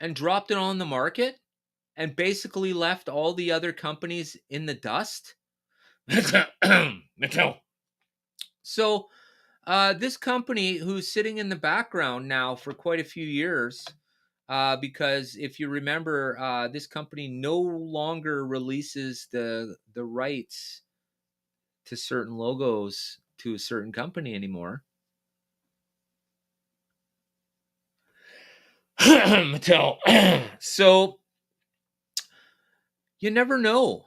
and dropped it on the market and basically left all the other companies in the dust? Mattel. So this company, who's sitting in the background now for quite a few years, because if you remember, this company no longer releases the rights to certain logos to a certain company anymore. Mattel. So you never know.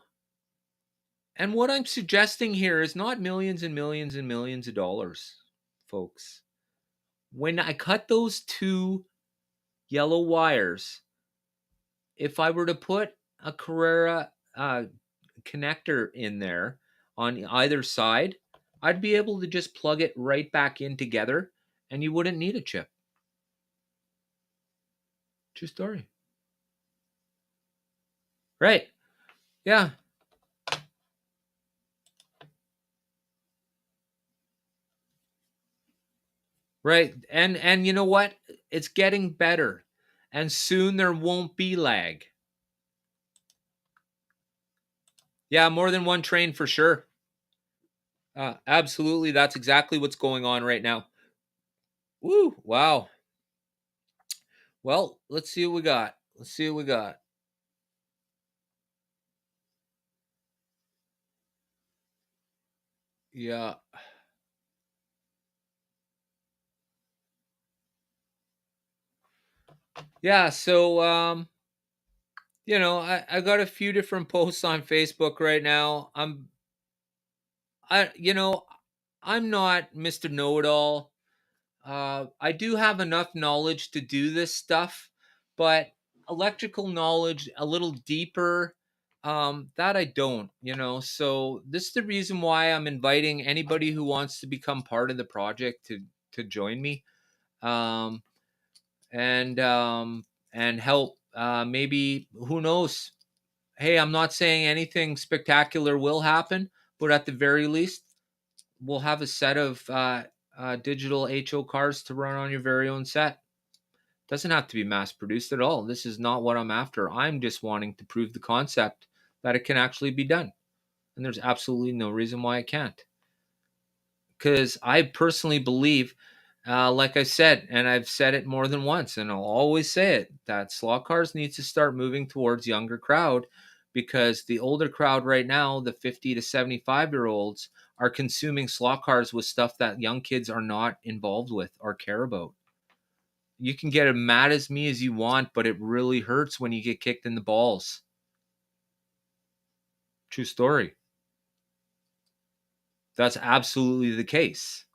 And what I'm suggesting here is not millions and millions and millions of dollars, folks. When I cut those 2 yellow wires, if I were to put a Carrera connector in there on either side, I'd be able to just plug it right back in together and you wouldn't need a chip. True story. Right. Yeah. Right. And you know what? It's getting better. And soon there won't be lag. Yeah, more than 1 train for sure. Absolutely. That's exactly what's going on right now. Woo. Wow. Well, let's see what we got. Yeah. Yeah, so I got a few different posts on Facebook right now. I'm not Mr. Know-it-all. I do have enough knowledge to do this stuff, but electrical knowledge a little deeper, that I don't. So this is the reason why I'm inviting anybody who wants to become part of the project to join me, um, and help. Maybe, who knows? Hey, I'm not saying anything spectacular will happen, but at the very least, we'll have a set of digital HO cars to run on your very own set. Doesn't have to be mass produced at all. This is not what I'm after. I'm just wanting to prove the concept that it can actually be done. And there's absolutely no reason why it can't. because I personally believe, like I said, and I've said it more than once, and I'll always say it, that slot cars needs to start moving towards younger crowd, because the older crowd right now, the 50 to 75-year-olds, are consuming slot cars with stuff that young kids are not involved with or care about. You can get as mad as me as you want, but it really hurts when you get kicked in the balls. True story. That's absolutely the case.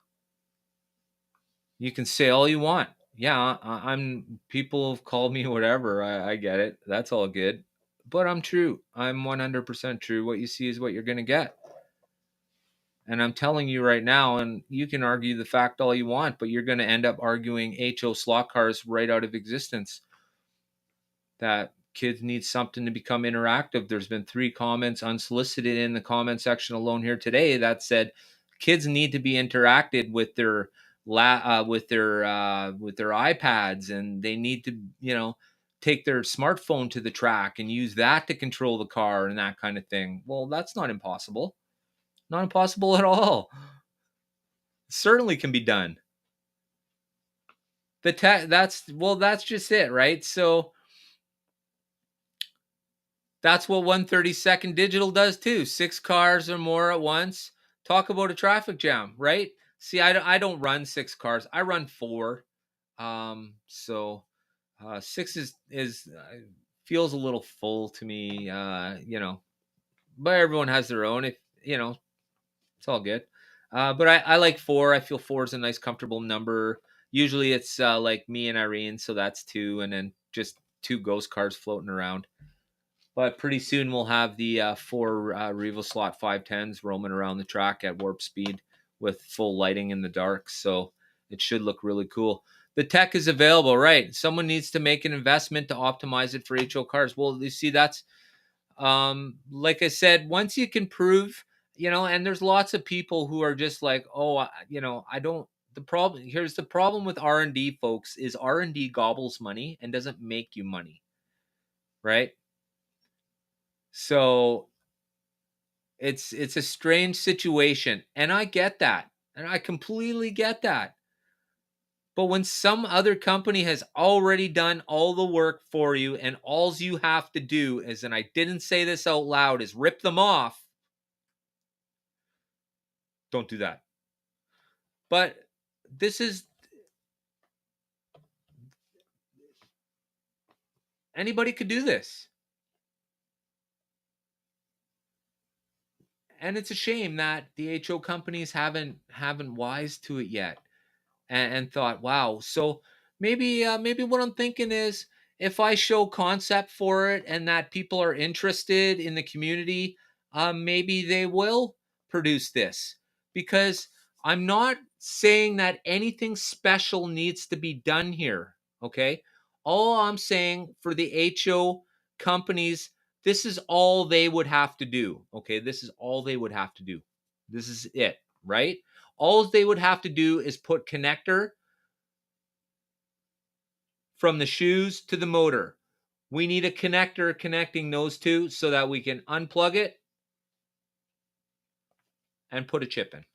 You can say all you want. Yeah, I'm. People have called me whatever. I get it. That's all good. But I'm true. I'm 100% true. What you see is what you're going to get. And I'm telling you right now, and you can argue the fact all you want, but you're going to end up arguing HO slot cars right out of existence. That kids need something to become interactive. There's been 3 comments unsolicited in the comment section alone here today that said kids need to be interacted with their with their iPads, and they need to, take their smartphone to the track and use that to control the car and that kind of thing. Well, that's not impossible. Not impossible at all. Certainly can be done. That's just it, right? So that's what 132nd Digital does too. 6 cars or more at once. Talk about a traffic jam, right? See, I don't run 6 cars. I run 4. So 6 is feels a little full to me, but everyone has their own. If it's all good. But I like 4. I feel 4 is a nice, comfortable number. Usually it's like me and Irene, so that's 2, and then just 2 ghost cars floating around. But pretty soon we'll have the 4 Revo Slot 510s roaming around the track at warp speed with full lighting in the dark. So it should look really cool. The tech is available, right? Someone needs to make an investment to optimize it for HO cars. Well, you see, that's like I said, once you can prove, and there's lots of people who are just like, oh, I don't. Here's the problem with R&D, folks, is R&D gobbles money and doesn't make you money, right? So it's a strange situation, and I get that, and I completely get that. But when some other company has already done all the work for you, and all you have to do is, and I didn't say this out loud, is rip them off, don't do that. But this is, anybody could do this. And it's a shame that the HO companies haven't wise to it yet, and thought, wow. So maybe what I'm thinking is, if I show concept for it and that people are interested in the community, maybe they will produce this, because I'm not saying that anything special needs to be done here. Okay, all I'm saying, for the HO companies, this is all they would have to do. Okay, this is all they would have to do. This is it, right? All they would have to do is put connector from the shoes to the motor. We need a connector connecting those two so that we can unplug it and put a chip in.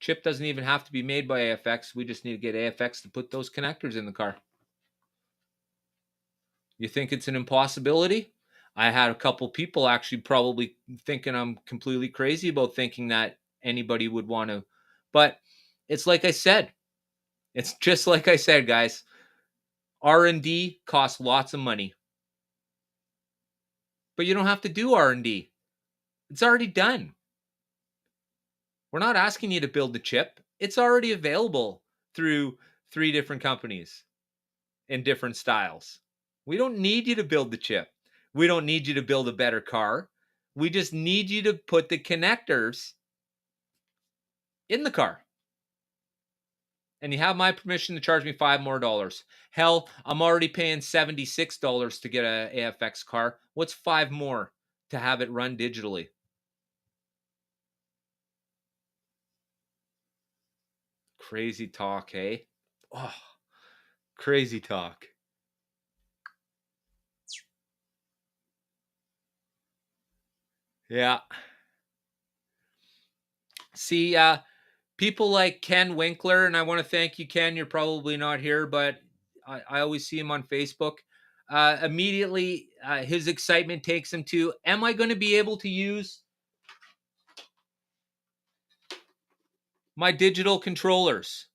Chip doesn't even have to be made by AFX. We just need to get AFX to put those connectors in the car. You think it's an impossibility? I had a couple people actually probably thinking I'm completely crazy about thinking that anybody would want to. But it's like I said. It's just like I said, guys. R&D costs lots of money. But you don't have to do R&D. It's already done. We're not asking you to build the chip. It's already available through 3 different companies in different styles. We don't need you to build the chip. We don't need you to build a better car. We just need you to put the connectors in the car. And you have my permission to charge me $5 more. Hell, I'm already paying $76 to get a AFX car. What's 5 more to have it run digitally? Crazy talk, hey? Oh, crazy talk. Yeah. See, people like Ken Winkler, and I want to thank you, Ken. You're probably not here, but I always see him on Facebook. Immediately, his excitement takes him to, am I going to be able to use my digital controllers?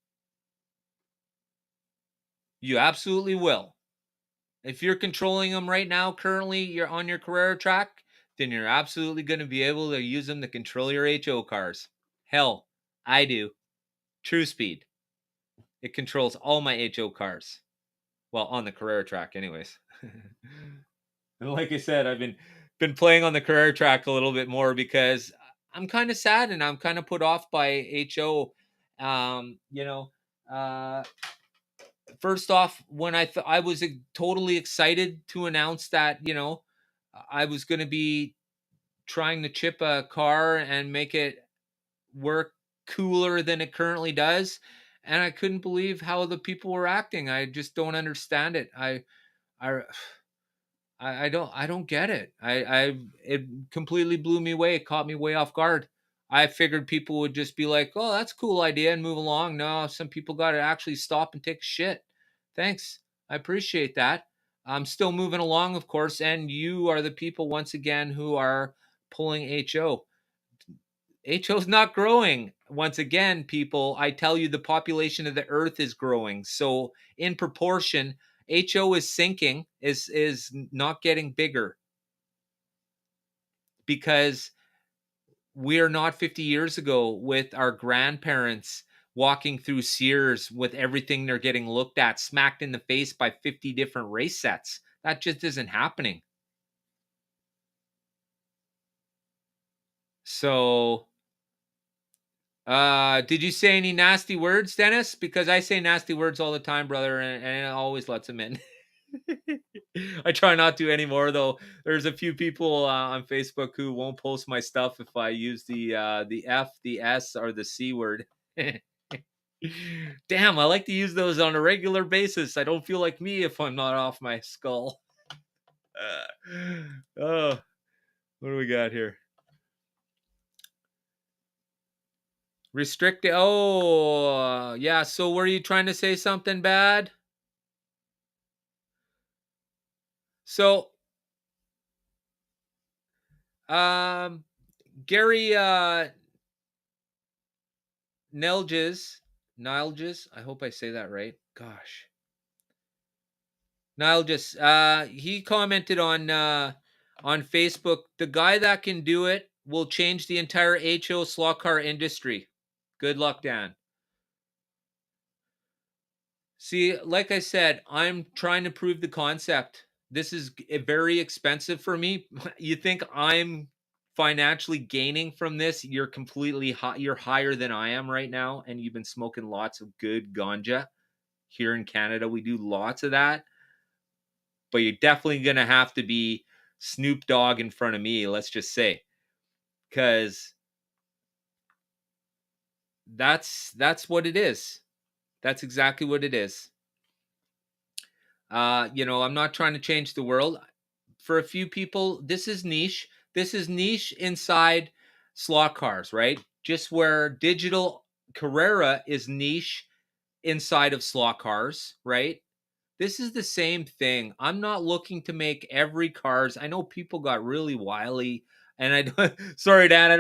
You absolutely will. If you're controlling them right now, currently, you're on your Carrera track, then you're absolutely going to be able to use them to control your HO cars. Hell, I do. True Speed. It controls all my HO cars. Well, on the Carrera track, anyways. And like I said, I've been playing on the Carrera track a little bit more because I'm kind of sad and I'm kind of put off by HO. You know, uh, first off, when I was totally excited to announce that, you know, I was going to be trying to chip a car and make it work cooler than it currently does, and I couldn't believe how the people were acting. I just don't understand it. I I don't get it. It completely blew me away. It caught me way off guard. I figured people would just be like, "Oh, that's a cool idea," and move along. No, some people got to actually stop and take a shit. Thanks. I appreciate that. I'm still moving along, of course, and you are the people once again who are pulling HO. HO's not growing. Once again, people, I tell you, the population of the earth is growing. So in proportion, HO is sinking, is not getting bigger, because we are not 50 years ago with our grandparents walking through Sears with everything they're getting looked at, smacked in the face by 50 different race sets. That just isn't happening. So did you say any nasty words, Dennis? Because I say nasty words all the time, brother, and it always lets them in. I try not to anymore, though. There's a few people on Facebook who won't post my stuff if I use the F, the S, or the C word. Damn, I like to use those on a regular basis. I don't feel like me if I'm not off my skull. Oh, what do we got here? Restricted. Oh, yeah. So were you trying to say something bad? So, um, Gary Nilges, I hope I say that right. Gosh. Nilges, he commented on Facebook, the guy that can do it will change the entire HO slot car industry. Good luck, Dan. See, like I said, I'm trying to prove the concept. This is very expensive for me. You think I'm financially gaining from this? You're completely high. You're higher than I am right now, and you've been smoking lots of good ganja. Here in Canada, we do lots of that, but you're definitely gonna have to be Snoop Dogg in front of me. Let's just say, because that's what it is. That's exactly what it is. You know, I'm not trying to change the world. For a few people, this is niche. This is niche inside slot cars, right? Just where digital Carrera is niche inside of slot cars, right? This is the same thing. I'm not looking to make every cars. I know people got really wily, and I don't, sorry, Dan,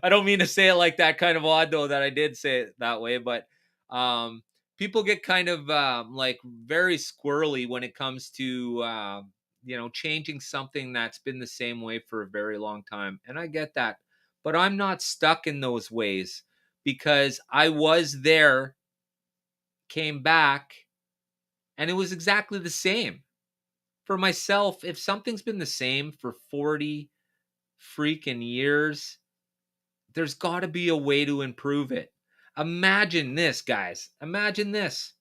I don't mean to say it like that. Kind of odd though that I did say it that way, but um, people get kind of like very squirrely when it comes to you know, changing something that's been the same way for a very long time, and I get that, but I'm not stuck in those ways because I was there, came back, and it was exactly the same. For myself, if something's been the same for 40 freaking years, there's got to be a way to improve it. Imagine this, guys. Imagine this.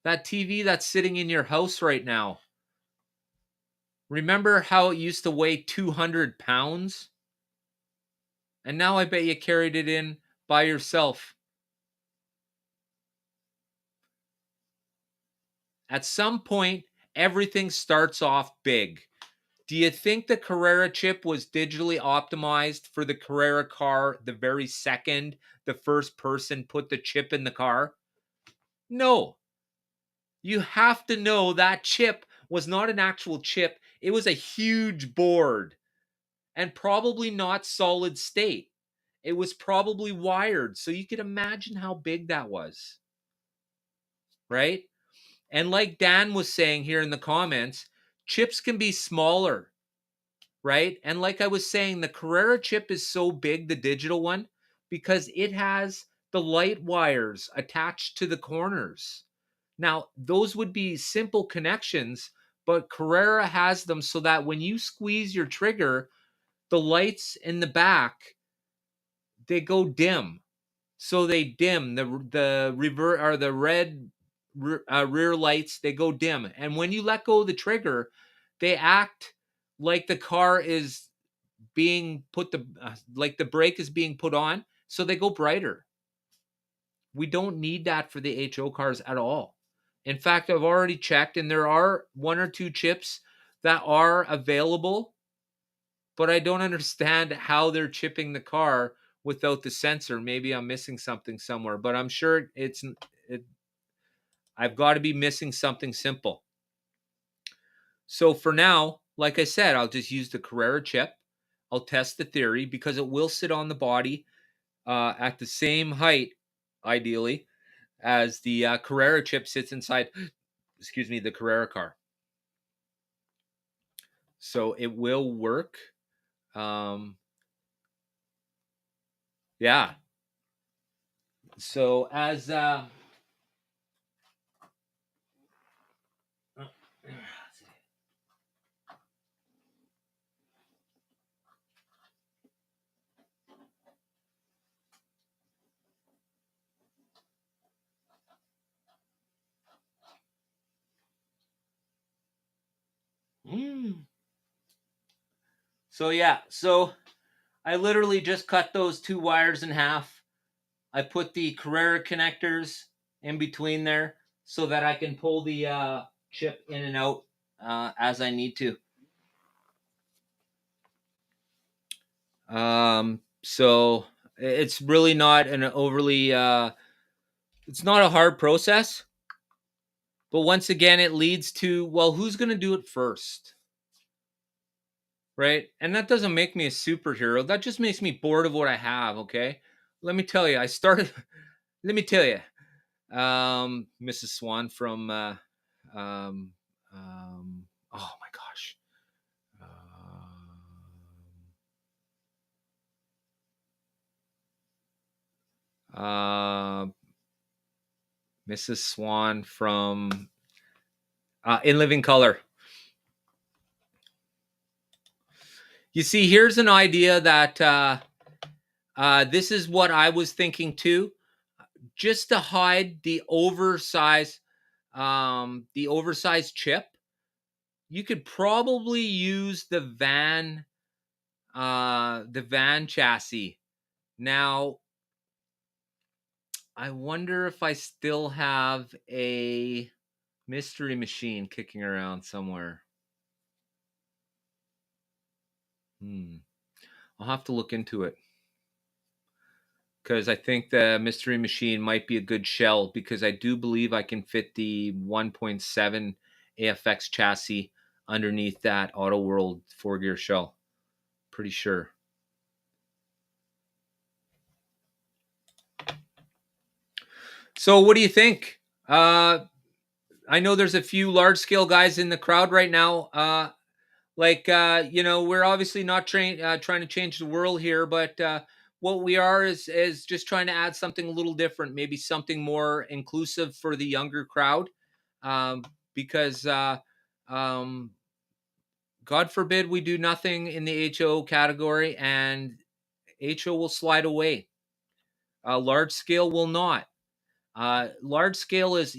That TV that's sitting in your house right now. Remember how it used to weigh 200 pounds? And now I bet you carried it in by yourself. At some point, everything starts off big. Do you think the Carrera chip was digitally optimized for the Carrera car the very second the first person put the chip in the car? No. You have to know that chip was not an actual chip. It was a huge board and probably not solid state. It was probably wired. So you could imagine how big that was, right? And like Dan was saying here in the comments, chips can be smaller, right? And like I was saying, the Carrera chip is so big, the digital one, because it has the light wires attached to the corners. Now, those would be simple connections, but Carrera has them so that when you squeeze your trigger, the lights in the back, they go dim. So they dim the rever or the red rear lights, they go dim. And when you let go of the trigger, they act like the car is being put like the brake is being put on, so they go brighter. We don't need that for the HO cars at all. In fact, I've already checked and there are one or two chips that are available, but I don't understand how they're chipping the car without the sensor. Maybe I'm missing something somewhere, but I'm sure I've got to be missing something simple. So for now, like I said, I'll just use the Carrera chip. I'll test the theory because it will sit on the body at the same height, ideally, as the Carrera chip sits inside, excuse me, the Carrera car. So it will work. Yeah. So as so yeah, so I literally just cut those two wires in half. I put the Carrera connectors in between there so that I can pull the chip in and out as I need to. So it's really not an overly it's not a hard process, but once again it leads to, well, who's going to do it first, right? And that doesn't make me a superhero. That just makes me bored of what I have. Okay, let me tell you, Mrs. Swan from oh my gosh, Mrs. Swan from In Living Color. You see, here's an idea that this is what I was thinking too, just to hide the oversized chip. You could probably use the van chassis. Now, I wonder if I still have a mystery machine kicking around somewhere. I'll have to look into it, because I think the mystery machine might be a good shell, because I do believe I can fit the 1.7 AFX chassis underneath that Auto World 4-gear shell. Pretty sure. So what do you think? I know there's a few large scale guys in the crowd right now. We're obviously not trying to change the world here, but what we are is just trying to add something a little different, maybe something more inclusive for the younger crowd, because God forbid we do nothing in the HO category and HO will slide away. Large scale will not. Large scale is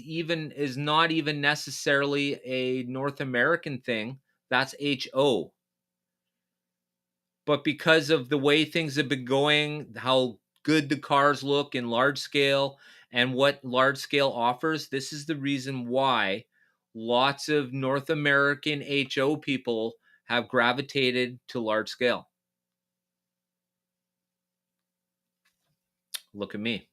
not even necessarily a North American thing. That's HO. But because of the way things have been going, how good the cars look in large scale and what large scale offers, this is the reason why lots of North American HO people have gravitated to large scale. Look at me.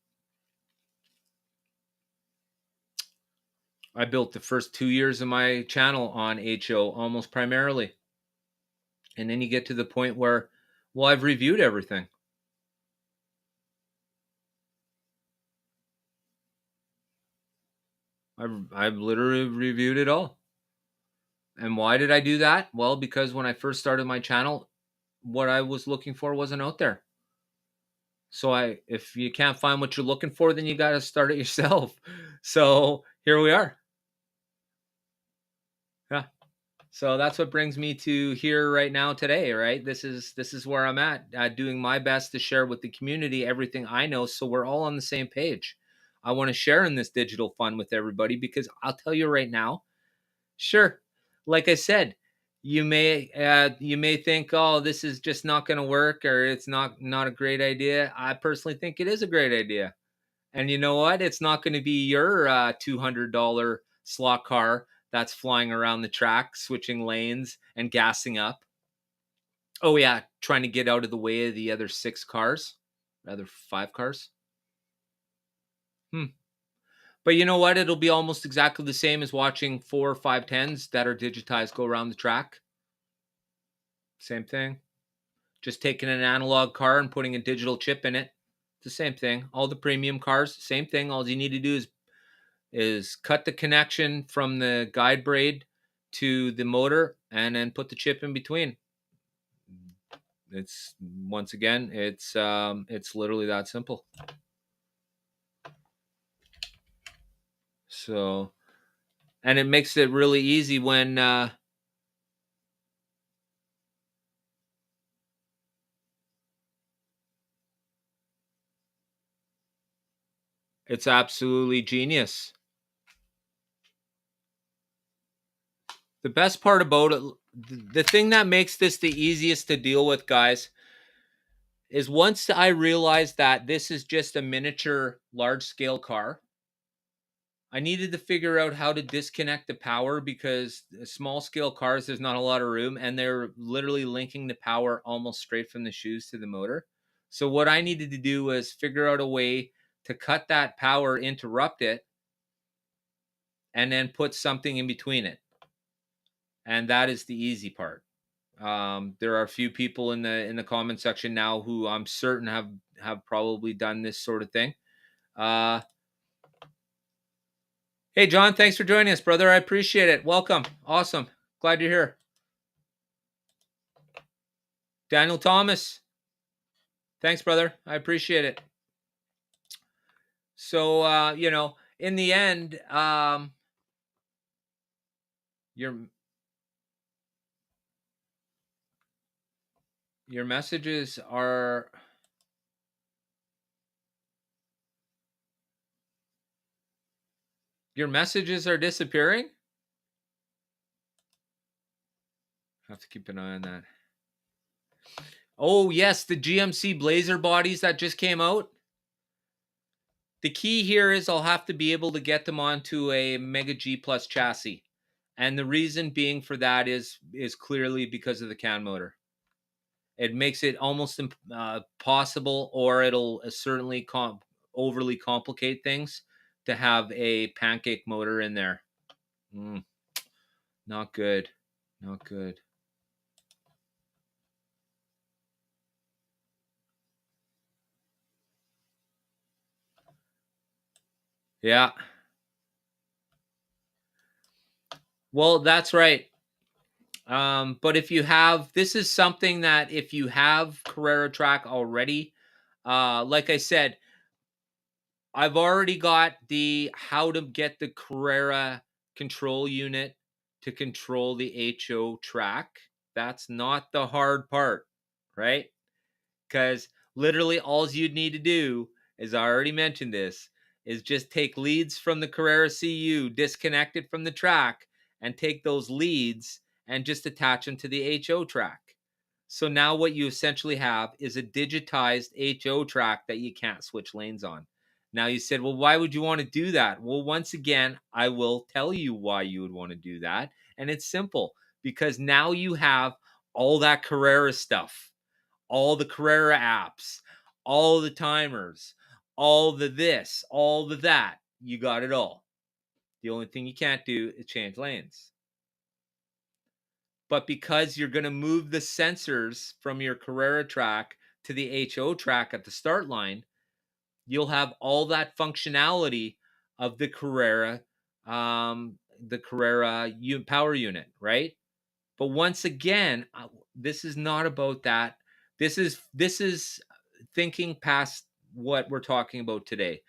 I built the first 2 years of my channel on HO almost primarily. And then you get to the point where, well, I've reviewed everything. I've literally reviewed it all. And why did I do that? Well, because when I first started my channel, what I was looking for wasn't out there. So if you can't find what you're looking for, then you got to start it yourself. So here we are. Yeah. So that's what brings me to here right now today, right? This is where I'm at, doing my best to share with the community everything I know, so we're all on the same page. I want to share in this digital fun with everybody, because I'll tell you right now, sure, like I said, you may think, oh, this is just not going to work, or it's not a great idea. I personally think it is a great idea. And you know what? It's not going to be your $200 slot car that's flying around the track, switching lanes and gassing up. Oh yeah, trying to get out of the way of the other 6 cars, rather 5 cars. But you know what? It'll be almost exactly the same as watching 4 or 5 10s that are digitized go around the track. Same thing. Just taking an analog car and putting a digital chip in it. It's the same thing. All the premium cars, same thing. All you need to do is cut the connection from the guide braid to the motor and then put the chip in between. It's once again, it's literally that simple. So, and it makes it really easy when it's absolutely genius. The best part about it, the thing that makes this the easiest to deal with, guys, is once I realized that this is just a miniature large scale car, I needed to figure out how to disconnect the power, because small scale cars, there's not a lot of room, and they're literally linking the power almost straight from the shoes to the motor. So what I needed to do was figure out a way to cut that power, interrupt it, and then put something in between it. And that is the easy part. There are a few people in the comment section now who I'm certain have probably done this sort of thing. Hey, John, thanks for joining us, brother. I appreciate it. Welcome. Awesome. Glad you're here. Daniel Thomas. Thanks, brother. I appreciate it. So, in the end, your messages are... Your messages are disappearing? I have to keep an eye on that. Oh, yes, the GMC Blazer bodies that just came out. The key here is I'll have to be able to get them onto a Mega G Plus chassis. And the reason being for that is clearly because of the CAN motor. It makes it almost impossible, or it'll certainly overly complicate things, to have a pancake motor in there. Not good. Not good. Yeah. Well, that's right. But if you have, this is something that if you have Carrera Track already, like I said, I've already got the how to get the Carrera control unit to control the HO track. That's not the hard part, right? Because literally all you'd need to do, as I already mentioned this, is just take leads from the Carrera CU, disconnect it from the track, and take those leads and just attach them to the HO track. So now what you essentially have is a digitized HO track that you can't switch lanes on. Now you said, well, why would you want to do that? Well, once again, I will tell you why you would want to do that. And it's simple, because now you have all that Carrera stuff, all the Carrera apps, all the timers, all the this, all the that. You got it all. The only thing you can't do is change lanes. But because you're going to move the sensors from your Carrera track to the HO track at the start line, you'll have all that functionality of the Carrera power unit, right? But once again, this is not about that. This is thinking past what we're talking about today.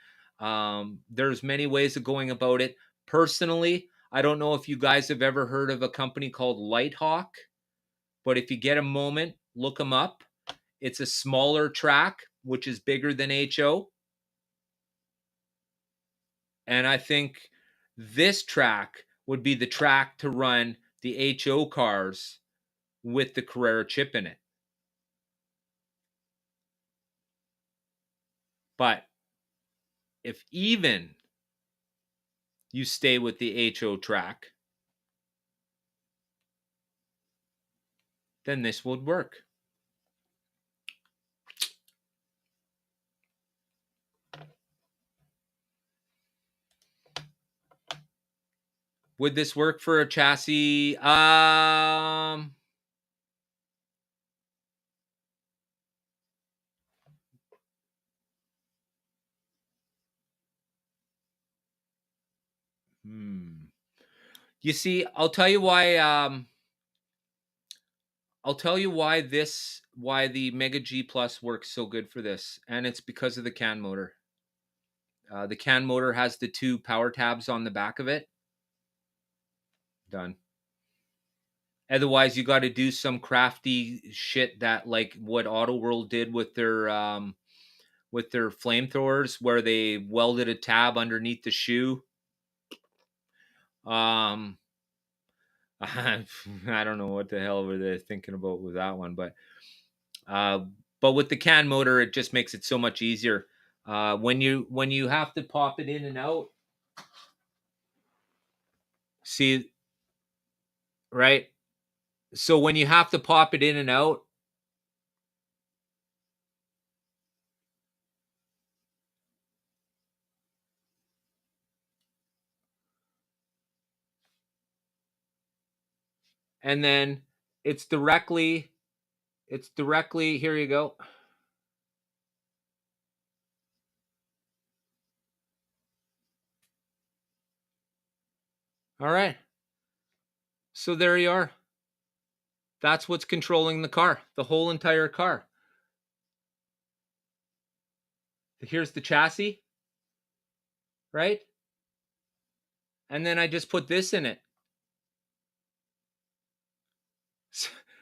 There's many ways of going about it. Personally, I don't know if you guys have ever heard of a company called Lighthawk, but if you get a moment, look them up. It's a smaller track, which is bigger than HO. And I think this track would be the track to run the HO cars with the Carrera chip in it. But if even you stay with the HO track, then this would work. Would this work for a chassis? You see, I'll tell you why. I'll tell you why the Mega G Plus works so good for this, and it's because of the CAN motor. The CAN motor has the 2 power tabs on the back of it. Done. Otherwise, you got to do some crafty shit that, like what Auto World did with their flamethrowers, where they welded a tab underneath the shoe. I don't know what the hell were they thinking about with that one, but with the CAN motor, it just makes it so much easier. When you have to pop it in and out, see, right? So when you have to pop it in and out, and then it's directly, here you go. All right. So there you are. That's what's controlling the car, the whole entire car. Here's the chassis, right? And then I just put this in it.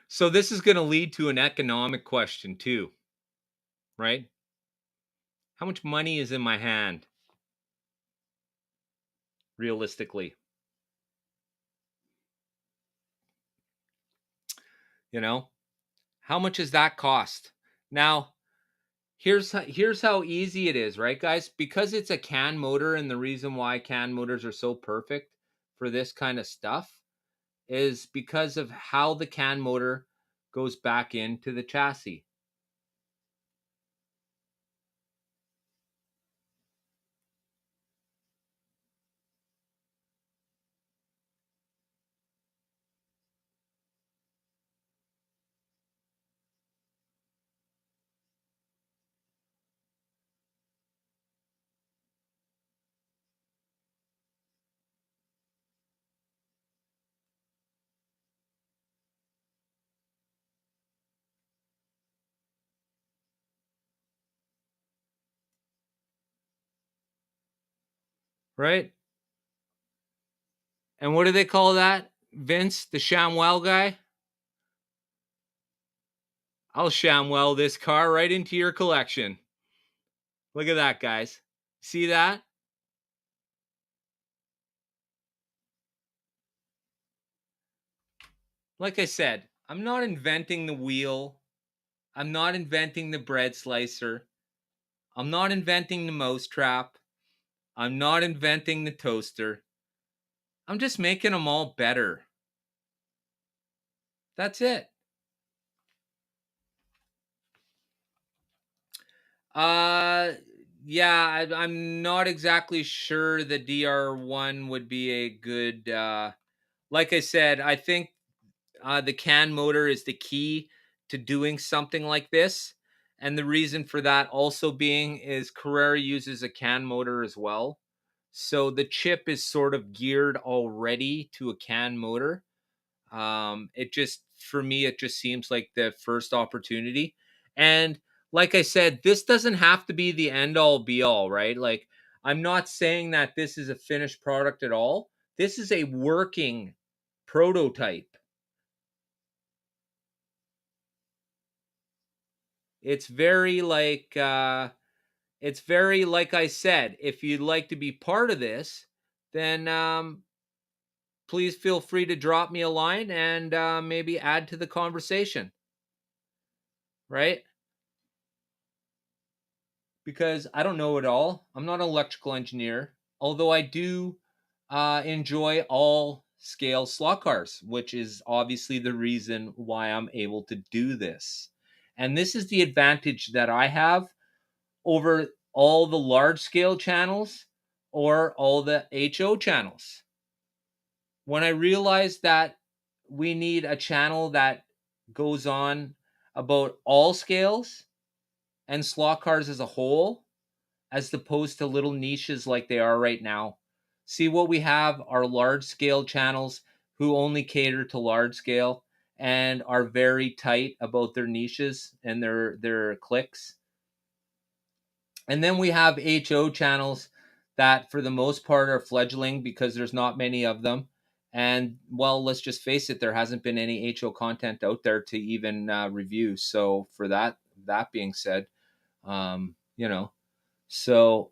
So this is going to lead to an economic question too, right? How much money is in my hand, realistically? You know, how much does that cost? Now, here's how easy it is, right, guys? Because it's a CAN motor, and the reason why CAN motors are so perfect for this kind of stuff is because of how the CAN motor goes back into the chassis. Right? And what do they call that, Vince, the ShamWow guy? I'll ShamWow this car right into your collection. Look at that, guys. See that? Like I said, I'm not inventing the wheel. I'm not inventing the bread slicer. I'm not inventing the mousetrap. I'm not inventing the toaster. I'm just making them all better. That's it. Yeah, I'm not exactly sure the DR1 would be a good. Like I said, I think the CAN motor is the key to doing something like this. And the reason for that also being is Carrera uses a CAN motor as well. So the chip is sort of geared already to a CAN motor. It just, for me, it just seems like the first opportunity. And like I said, this doesn't have to be the end all be all, right? Like, I'm not saying that this is a finished product at all. This is a working prototype. It's very like I said, if you'd like to be part of this, then please feel free to drop me a line and maybe add to the conversation, right? Because I don't know it all. I'm not an electrical engineer, although I do enjoy all scale slot cars, which is obviously the reason why I'm able to do this. And this is the advantage that I have over all the large scale channels or all the HO channels. When I realized that we need a channel that goes on about all scales and slot cars as a whole, as opposed to little niches like they are right now. See, what we have are large scale channels who only cater to large scale and are very tight about their niches and their clicks. And then we have HO channels that, for the most part, are fledgling because there's not many of them. And well, let's just face it, there hasn't been any HO content out there to even review. So, for that being said, you know, so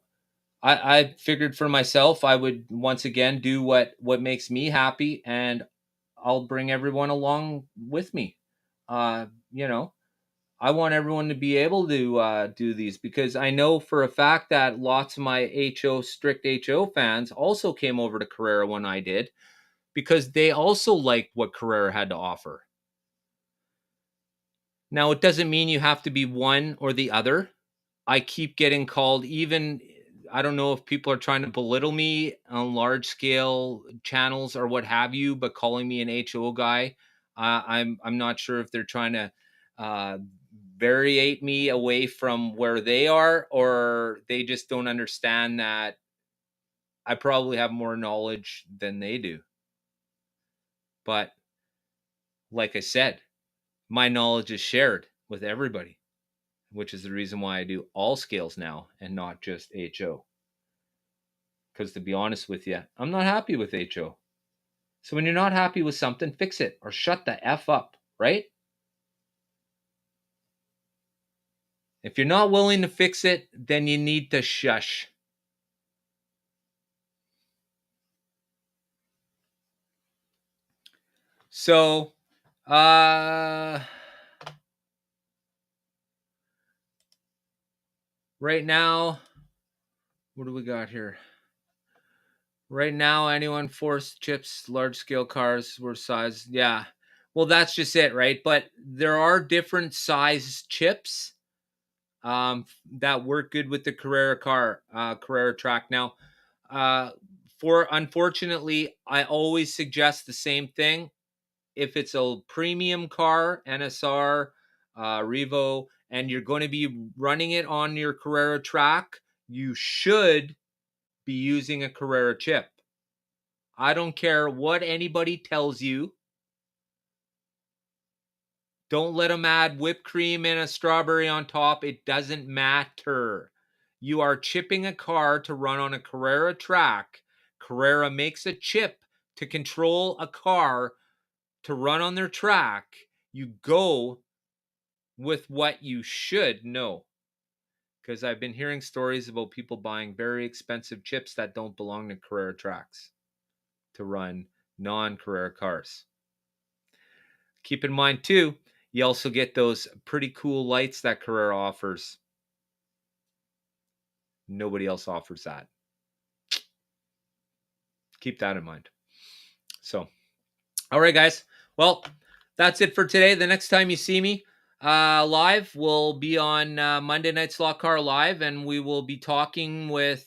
I figured for myself, I would once again do what makes me happy, and I'll bring everyone along with me. You know, I want everyone to be able to do these because I know for a fact that lots of my strict HO fans also came over to Carrera when I did because they also liked what Carrera had to offer. Now, it doesn't mean you have to be one or the other. I keep getting called, even, I don't know if people are trying to belittle me on large scale channels or what have you, but calling me an HO guy, I'm not sure if they're trying to uh, variate me away from where they are, or they just don't understand that I probably have more knowledge than they do. But like I said, my knowledge is shared with everybody, which is the reason why I do all scales now and not just HO. Because to be honest with you, I'm not happy with HO. So when you're not happy with something, fix it or shut the F up, right? If you're not willing to fix it, then you need to shush. So, right now, what do we got here? Right now, anyone forced chips, large scale cars were size. Yeah. Well, that's just it, right? But there are different size chips that work good with the Carrera track. Now, for unfortunately, I always suggest the same thing. If it's a premium car, NSR, Revo, and you're going to be running it on your Carrera track, you should be using a Carrera chip. I don't care what anybody tells you. Don't let them add whipped cream and a strawberry on top. It doesn't matter. You are chipping a car to run on a Carrera track. Carrera makes a chip to control a car to run on their track. You go with what you should know. Because I've been hearing stories about people buying very expensive chips that don't belong to Carrera tracks to run non-Carrera cars. Keep in mind, too, you also get those pretty cool lights that Carrera offers. Nobody else offers that. Keep that in mind. So, all right, guys. Well, that's it for today. The next time you see me, live will be on Monday Night Slot Car Live, and we will be talking with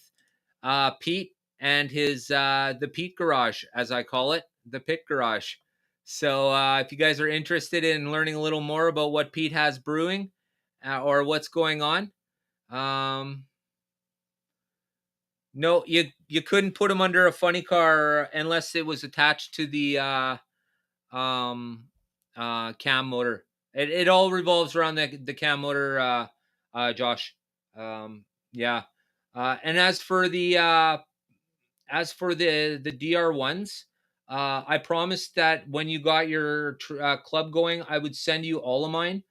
Pete and his the Pete Garage, as I call it, the Pit Garage. So if you guys are interested in learning a little more about what Pete has brewing or what's going on, no, you couldn't put him under a funny car unless it was attached to the cam motor. It all revolves around the cam motor, Josh. Yeah. And as for the DR1s, I promised that when you got your club going, I would send you all of mine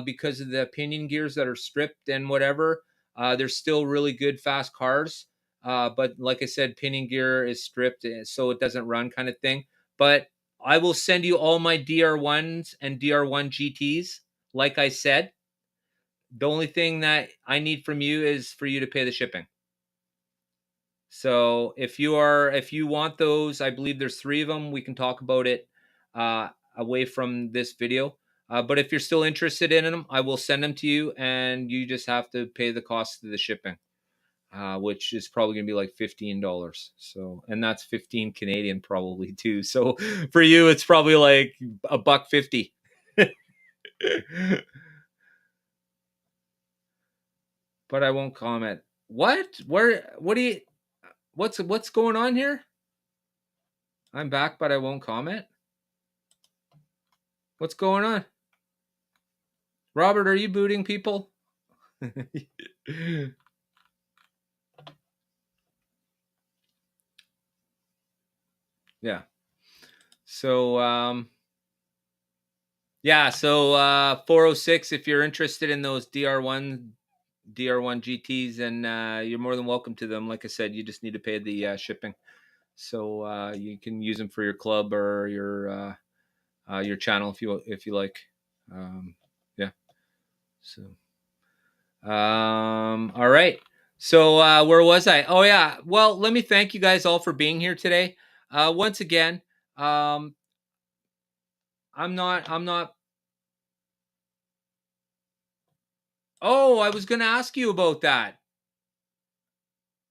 because of the pinion gears that are stripped and whatever. They're still really good, fast cars. But like I said, pinion gear is stripped, so it doesn't run, kind of thing. But I will send you all my DR1s and DR1 GTs, like I said. The only thing that I need from you is for you to pay the shipping. So if you want those, I believe there's 3 of them. We can talk about it away from this video. But if you're still interested in them, I will send them to you, and you just have to pay the cost of the shipping, which is probably gonna be like $15. So, and that's 15 Canadian probably too. So for you, it's probably like $1.50. But I won't comment. What? Where? What do you? What's going on here? I'm back, but I won't comment. What's going on? Robert, are you booting people? Yeah. So yeah, so 406, if you're interested in those DR1 GTs, and you're more than welcome to them. Like I said, you just need to pay the shipping. So you can use them for your club or your channel if you like. Yeah. So all right. So where was I? Oh yeah. Well, let me thank you guys all for being here today. Once again, I'm not. Oh, I was going to ask you about that.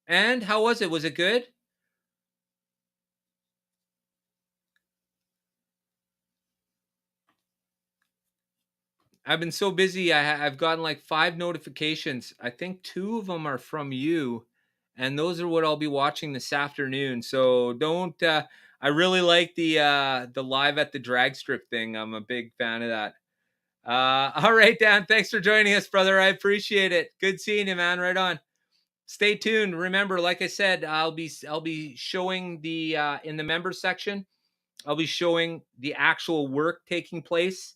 And how was it? Was it good? I've been so busy. I've gotten like 5 notifications. I think 2 of them are from you, and those are what I'll be watching this afternoon. So don't. I really like the live at the drag strip thing. I'm a big fan of that. All right, Dan. Thanks for joining us, brother. I appreciate it. Good seeing you, man. Right on. Stay tuned. Remember, like I said, I'll be showing the in the member section. I'll be showing the actual work taking place.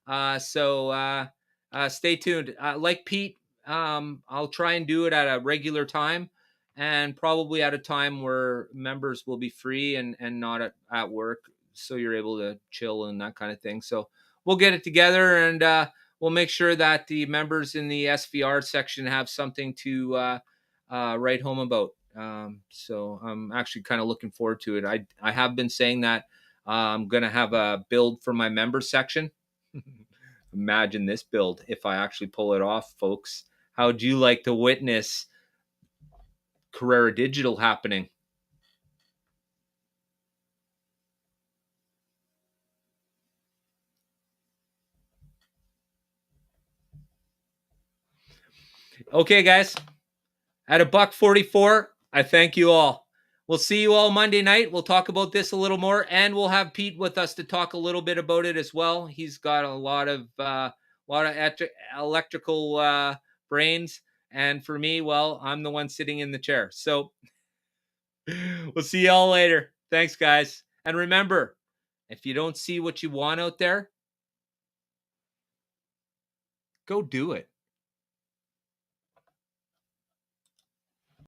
So stay tuned. Like Pete, I'll try and do it at a regular time, and probably at a time where members will be free and not at work, so you're able to chill and that kind of thing. So we'll get it together, and we'll make sure that the members in the SVR section have something to write home about. So I'm actually kind of looking forward to it. I have been saying that I'm going to have a build for my member section. Imagine this build if I actually pull it off, folks. How would you like to witness Carrera Digital happening? Okay, guys. At $1.44, I thank you all. We'll see you all Monday night. We'll talk about this a little more, and we'll have Pete with us to talk a little bit about it as well. He's got a lot of electrical brains, and for me, well, I'm the one sitting in the chair. So we'll see y'all later. Thanks, guys. And remember, if you don't see what you want out there, go do it.